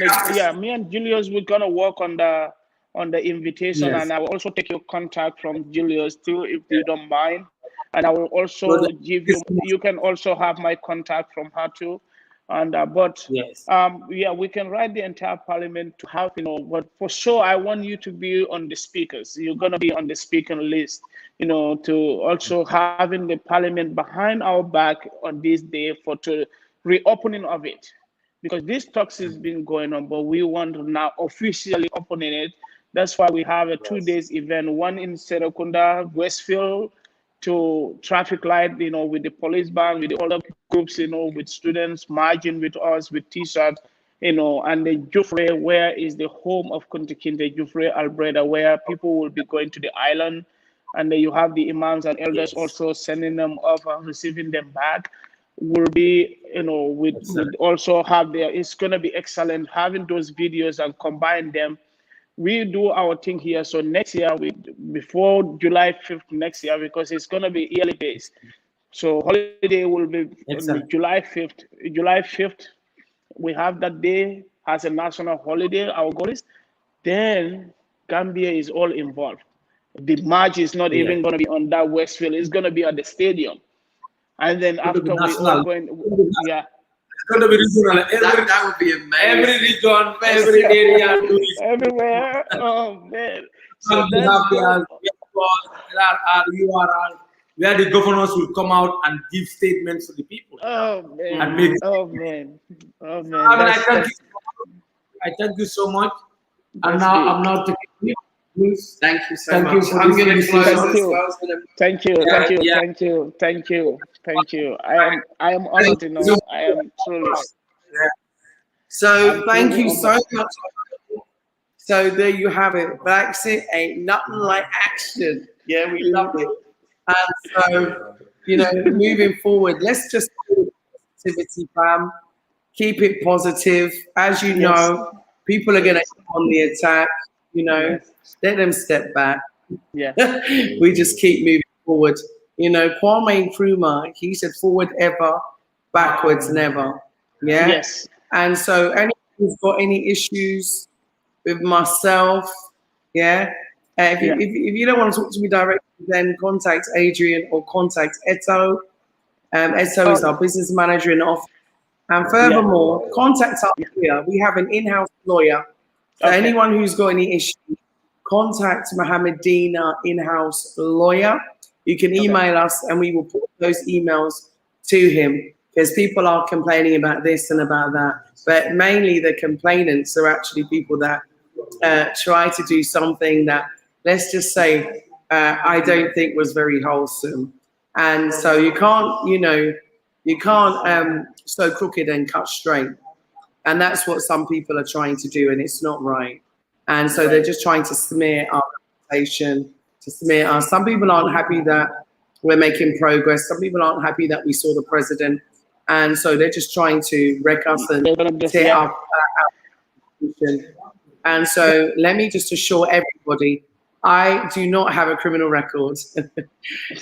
me and Julius, we're gonna work on the invitation, and I will also take your contact from Julius too, if you don't mind. And I will also give you. You can also have my contact from her too. And we can write the entire parliament to have, but for sure I want you to be on the speakers. You're gonna be on the speaker list, to also having the parliament behind our back on this day for to reopening of it, because this talks has been going on, but we want to now officially opening it. That's why we have a 2 days event, one in Serekunda, Westfield, to traffic light, with the police band, with the other groups, with students marching with us with T-shirts, and the Jufre, where is the home of Kunta Kinte, Jufre, Albreda, where people will be going to the island, and then you have the imams and elders also sending them off and receiving them back. Will be, with also have there. It's gonna be excellent having those videos and combine them. We do our thing here. So next year, before July 5th next year, because it's gonna be yearly based. So holiday will be July 5th. July 5th, we have that day as a national holiday. Our goal is then Gambia is all involved. The march is not even gonna be on that Westfield. It's gonna be at the stadium. And then after we all going, it's going to be regional. That would be amazing. Every region, every area, everywhere. Oh man! So we have the URL where the governors will come out and give statements to the people. Oh man! I thank you so much. And now I'm now taking you. Thank you so much. I'm going to close as well. Thank you. I am honored to know. I am truly. So thank you so much. So there you have it. Bla Xit ain't nothing like action. Yeah, we love it. And so, moving forward, let's just positivity, fam. Keep it positive. As you know, people are going to come on the attack. Let them step back. Yeah. We just keep moving forward. Kwame Nkrumah, he said forward ever, backwards never. Yeah. Yes. And so anyone who's got any issues with myself, if you don't want to talk to me directly, then contact Adrian or contact Eto. Eto is our business manager in the office. And furthermore, contact us here. We have an in-house lawyer. So anyone who's got any issues, contact Mohammed Dina, in-house lawyer. You can email us and we will put those emails to him, because people are complaining about this and about that. But mainly the complainants are actually people that try to do something that, let's just say, I don't think was very wholesome. And so you can't sow crooked and cut straight. And that's what some people are trying to do, and it's not right. And so they're just trying to smear our reputation, to smear us. Some people aren't happy that we're making progress. Some people aren't happy that we saw the president. And so they're just trying to wreck us and tear our position. And so let me just assure everybody, I do not have a criminal record.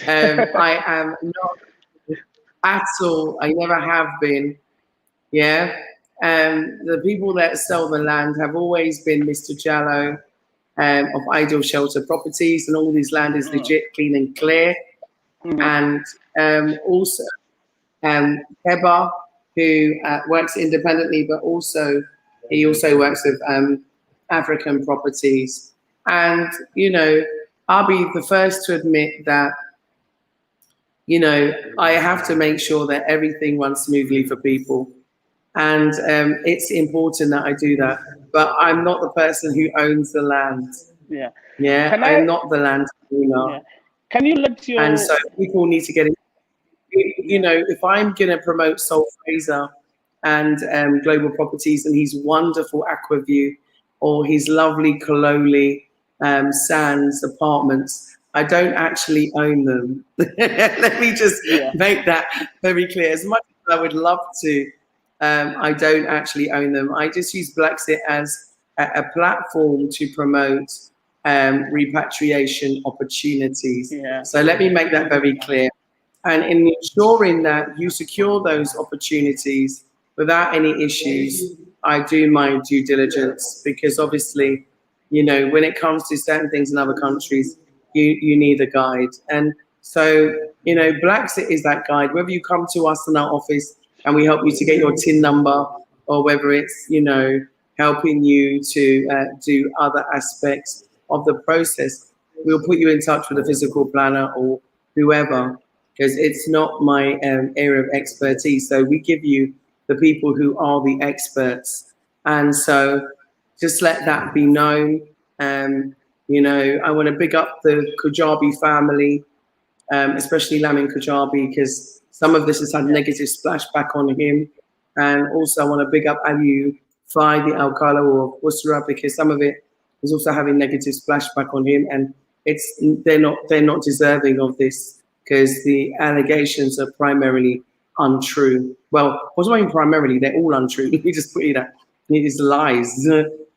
I am not at all. I never have been. Yeah. the people that sell the land have always been Mr. Jallo of Ideal Shelter Properties, and all this land is legit, clean and clear. And also Keba, who works independently, but also he also works with African properties. And, you know, I'll be the first to admit that, you know, I have to make sure that everything runs smoothly for people. And it's important that I do that. But I'm not the person who owns the land. Yeah. Yeah, I'm not the land owner. Yeah. Can you let your... And so people need to get it. You know, if I'm going to promote Sol Fraser and Global Properties and his wonderful Aquaview or his lovely Kololi Sands apartments, I don't actually own them. Let me just make that very clear. As much as I would love to, I don't actually own them. I just use Blaxit as a platform to promote repatriation opportunities. So let me make that very clear. And in ensuring that you secure those opportunities without any issues, I do my due diligence, because obviously, you know, when it comes to certain things in other countries, you need a guide. And so, you know, Blaxit is that guide. Whether you come to us in our office and we help you to get your TIN number, or whether it's, you know, helping you to do other aspects of the process, we'll put you in touch with a physical planner or whoever, because it's not my area of expertise. So we give you the people who are the experts. And so just let that be known. You know, I want to big up the Kujabi family, especially Lamin Kujabi, because some of this has had negative splashback on him. And also I want to big up Ayu Fai, the Alcala of Usra, because some of it is also having negative splashback on him. And they're not deserving of this, because the allegations are primarily untrue. Well, what's I mean primarily? They're all untrue. Let me just put it that. It is lies,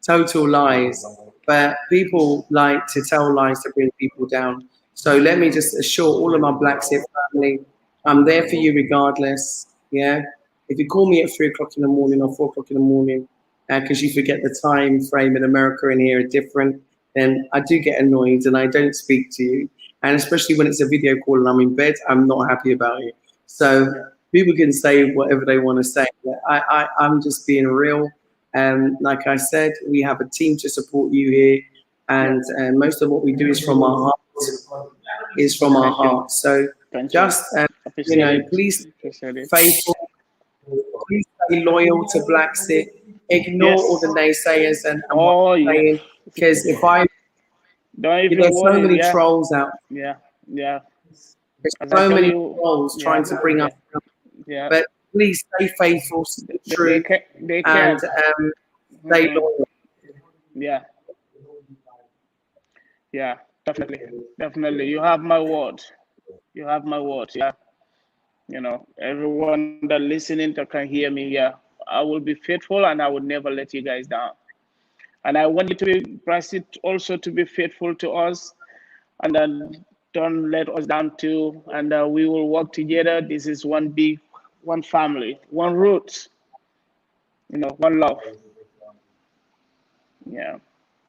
total lies. But people like to tell lies to bring people down. So let me just assure all of my Blaxit family, I'm there for you regardless. Yeah. If you call me at 3 o'clock in the morning or 4 o'clock in the morning, because you forget the time frame in America and here are different, then I do get annoyed and I don't speak to you. And especially when it's a video call and I'm in bed, I'm not happy about it. So people can say whatever they want to say. I'm just being real. Like I said, we have a team to support you here. And most of what we do is from our heart. So just, you know, please stay faithful. Please stay loyal to Blaxit. Ignore all the naysayers and what I'm saying. Because if there's so many trolls out. There's so many trolls trying to bring us down. But please stay faithful, stay true, and stay loyal. Yeah, definitely. You have my word. Yeah. You know, everyone that listening that can hear me, I will be faithful and I will never let you guys down. And I want you to be, Blaxit, also to be faithful to us, and then don't let us down too. And we will work together. This is one family, one root, you know, one love. Yeah.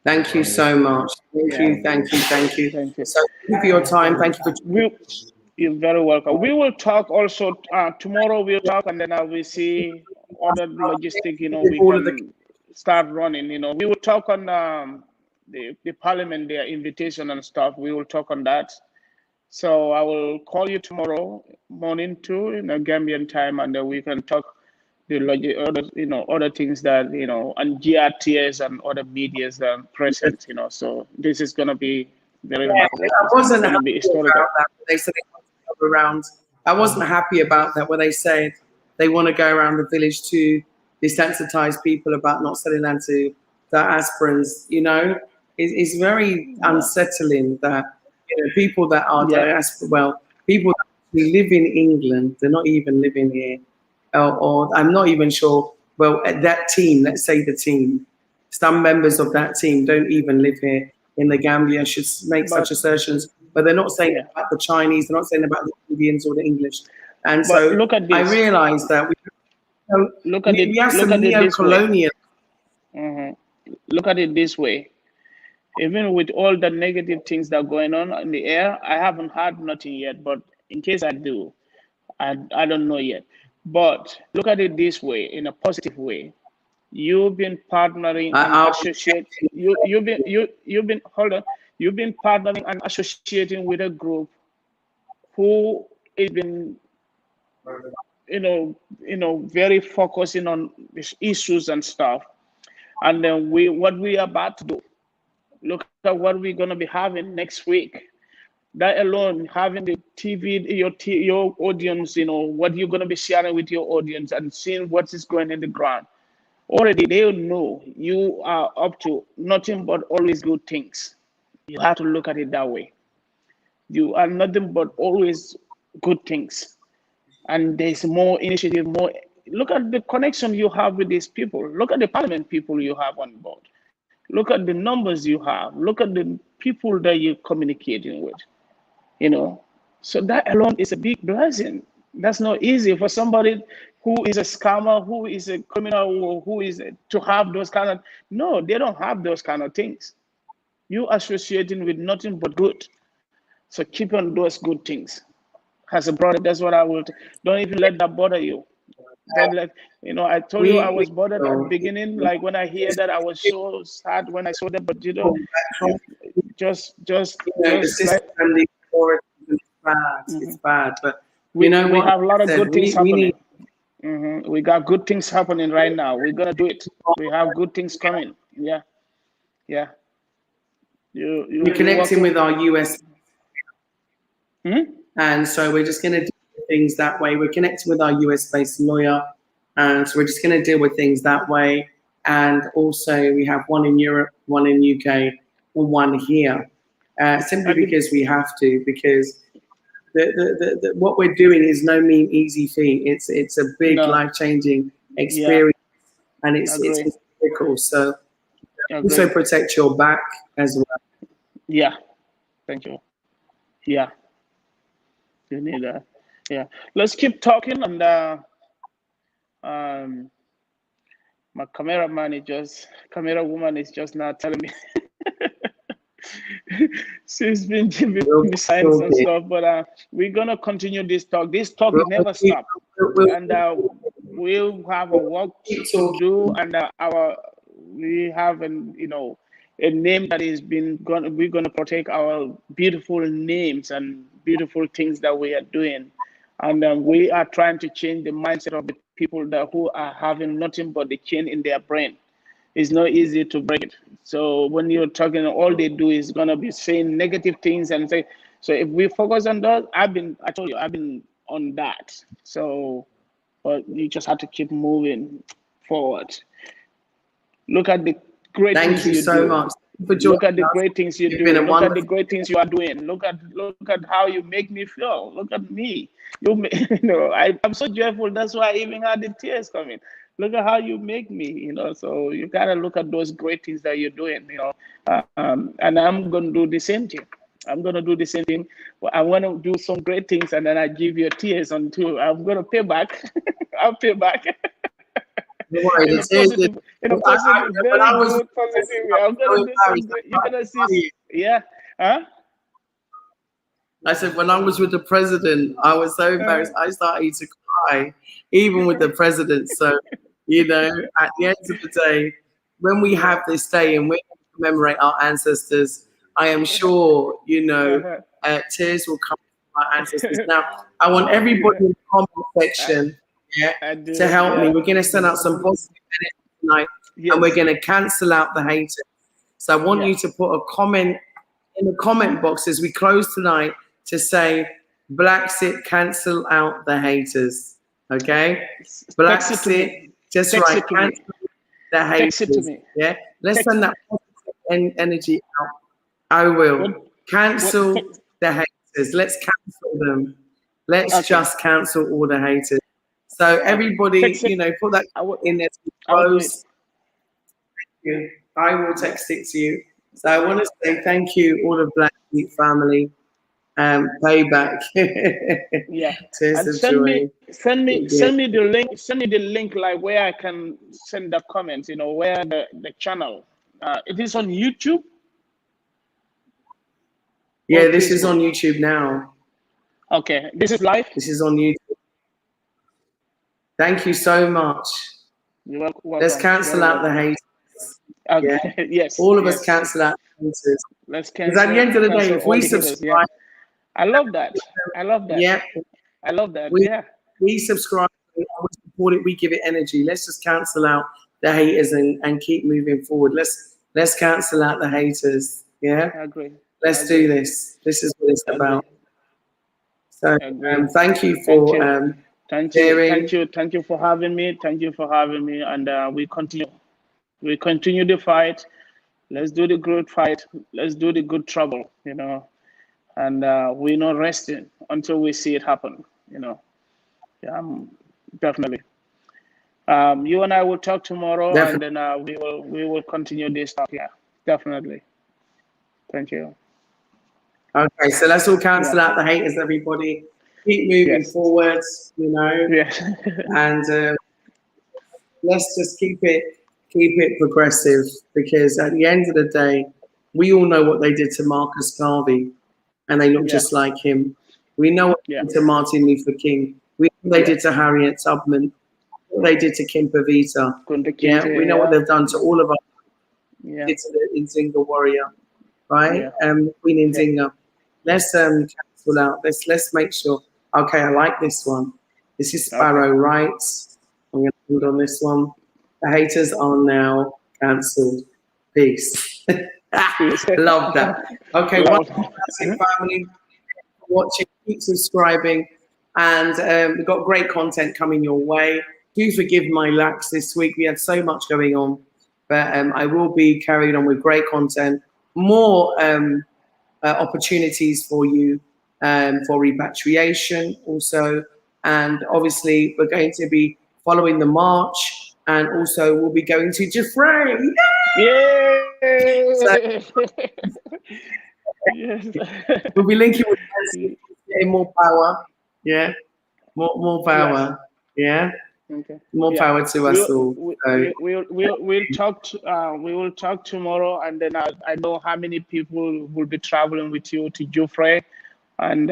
Thank you so much. Thank you. So thank you for your time. Thank you for. You're very welcome. We will talk also tomorrow. We'll talk, and then we see other logistic. You know, we can start running. You know, we will talk on the Parliament, their invitation and stuff. We will talk on that. So I will call you tomorrow morning too, in a Gambian time, and then we can talk other things that, you know, and GRTS and other medias that are present. You know, so this is gonna be very remarkable. I wasn't happy about that. They said they want to go around. I wasn't happy about that when they said they want to go around the village to desensitize people about not selling land to diasporans. You know, it's very unsettling that, you know, people that are people that live in England, they're not even living here, or I'm not even sure. Well, that team, let's say the team, some members of that team don't even live here in the Gambia, should make such assertions, but they're not saying about the Chinese, they're not saying about the Indians or the English. And so look at this. I realized that we look at it. We have Look some at it this way. neo-colonial. Look at it this way. Even with all the negative things that are going on in the air, I haven't heard nothing yet. But in case I do, I don't know yet. But look at it this way, in a positive way. You've been partnering and associating. You've been hold on. You've been partnering and associating with a group who has been, very focusing on these issues and stuff. And then what we are about to do. Look at what we're gonna be having next week. That alone, having the TV, your audience, what you're gonna be sharing with your audience and seeing what is going in the ground. Already they know you are up to nothing but always good things. You have to look at it that way. You are nothing but always good things. And there's more initiative, more. Look at the connection you have with these people. Look at the parliament people you have on board. Look at the numbers you have. Look at the people that you're communicating with. So that alone is a big blessing. That's not easy for somebody who is a scammer, who is a criminal, or who is to have those kind of. No, they don't have those kind of things. You associating with nothing but good. So keep on those good things. As a brother, that's what I will. Don't even let that bother you. Don't let, I told you I was bothered at the beginning. Like when I hear that, I was so sad when I saw that. But just the system and the authority is bad. It's bad. But we have a lot of good things happening. We got good things happening right now. We're gonna do it. We have good things coming. Yeah. We're connecting with our US. And so we're just going to do things that way. We're connecting with our US-based lawyer, and so we're just going to deal with things that way. And also we have one in Europe, one in UK, and one here, simply because we have to, because the what we're doing is no mean easy feat. It's a big life-changing experience, and it's critical. So also protect your back as well. Yeah, thank you. Yeah. You need that. Yeah. Let's keep talking, and my camera woman is just now telling me she's been giving me signs and stuff, but we're gonna continue this talk. This talk never stops, and we'll have a work to do, and we have a name that is we're gonna protect our beautiful names and beautiful things that we are doing, and we are trying to change the mindset of the people who are having nothing but the chain in their brain. It's not easy to break it. So when you're talking, all they do is gonna be saying negative things and say. So if we focus on that, I told you I've been on that. So, but you just have to keep moving forward. Look at the great things you do. Thank you so much. Look at the great things you do. Look at the great things you are doing. Look at how you make me feel. Look at me. I'm so joyful. That's why I even had the tears coming. Look at how you make me. So you gotta look at those great things that you're doing. And I'm gonna do the same thing. I'm gonna do the same thing. I want to do some great things, and then I give you tears until I'm gonna pay back. I'll pay back. In a positive, very good, positive way. I'm gonna do something. You're gonna see. Yeah. Huh? I said, when I was with the president, I was so embarrassed. I started to cry, even with the president. So, at the end of the day, when we have this day and we commemorate our ancestors, I am sure, tears will come from our ancestors. Now, I want everybody in the comment section to help me. We're going to send out some positive energy tonight, and we're going to cancel out the haters. So I want you to put a comment in the comment box as we close tonight to say, Bla Xit, cancel out the haters. Okay? Bla Xit, just right, cancel the haters. Yeah? Let's send that positive energy out. I will. Cancel the haters. Let's cancel them. Let's just cancel all the haters. So everybody, put that in there to close. Thank you. I will text it to you. So I want to say thank you, all of Bla Xit family. payback. Yeah. Tears And of send me joy. the link. Send me the link like where I can send the comments. You know where the channel. It is on YouTube. Yeah, or this is on Facebook? YouTube now. Okay, this is live. This is on YouTube. Thank you so much. You're welcome. Let's cancel out the haters. Okay. Yeah. Yes. All of yes. us cancel out the haters. Let's Because at the end of the day, if we subscribe, I love that. I love that. yeah, I love that. we subscribe, we support it, we give it energy. Let's just cancel out the haters and keep moving forward. Let's cancel out the haters. Yeah, I agree. Let's do this. This is what it's about. So thank you for sharing. Thank you for having me. Thank you for having me. And we continue the fight. Let's do the good fight. Let's do the good trouble. You know, and we're not resting until we see it happen. You know, definitely. You and I will talk tomorrow, and then we will continue this talk. Yeah, definitely. Thank you. Okay, so let's all cancel out the haters, everybody. Keep moving forwards, you know. Yes. And let's just keep it progressive, because at the end of the day, we all know what they did to Marcus Garvey, and they look just like him. We know what they did to Martin Luther King. We know what they did to Harriet Tubman. What they did to Kunta Kinte. We know what they've done to all of us. Did to the Nzinga warrior, right? Queen Nzinga. Let's cancel out. Let's make sure. Okay, I like this one. This is Sparrow Rights. I'm going to put on this one. The haters are now cancelled. Peace. Love that. Okay, Love family, watching, keep subscribing, and we've got great content coming your way. Do forgive my lax this week. We had so much going on, but I will be carrying on with great content, more opportunities for you for repatriation also, and obviously we're going to be following the march, and also we'll be going to Jeffrey. Yay! So, yes. We'll be linking with getting more power. Yeah, more power. Yeah. Okay. More power to us all. We'll talk tomorrow, and then I know how many people will be traveling with you to Jufre, and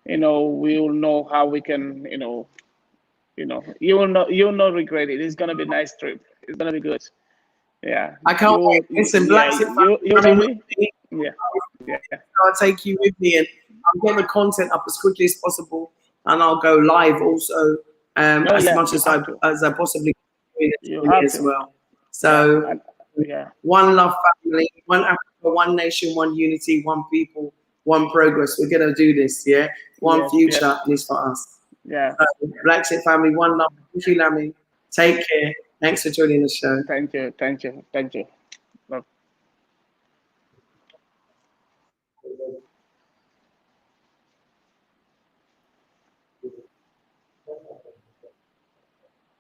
you know, we will know how we can, you know, you'll not regret it. It's gonna be a nice trip. It's gonna be good. Yeah. I can't wait. Listen, Black Xit Family. I'll take you with me, and I'll get the content up as quickly as possible, and I'll go live also. As much as I possibly can as well. So, one love family, one Africa, one nation, one unity, one people, one progress. We're gonna do this, yeah. One future is for us. Yeah. Black Xit family, one love. Thank you, Lamin. Take care. Thanks for joining the show. Thank you.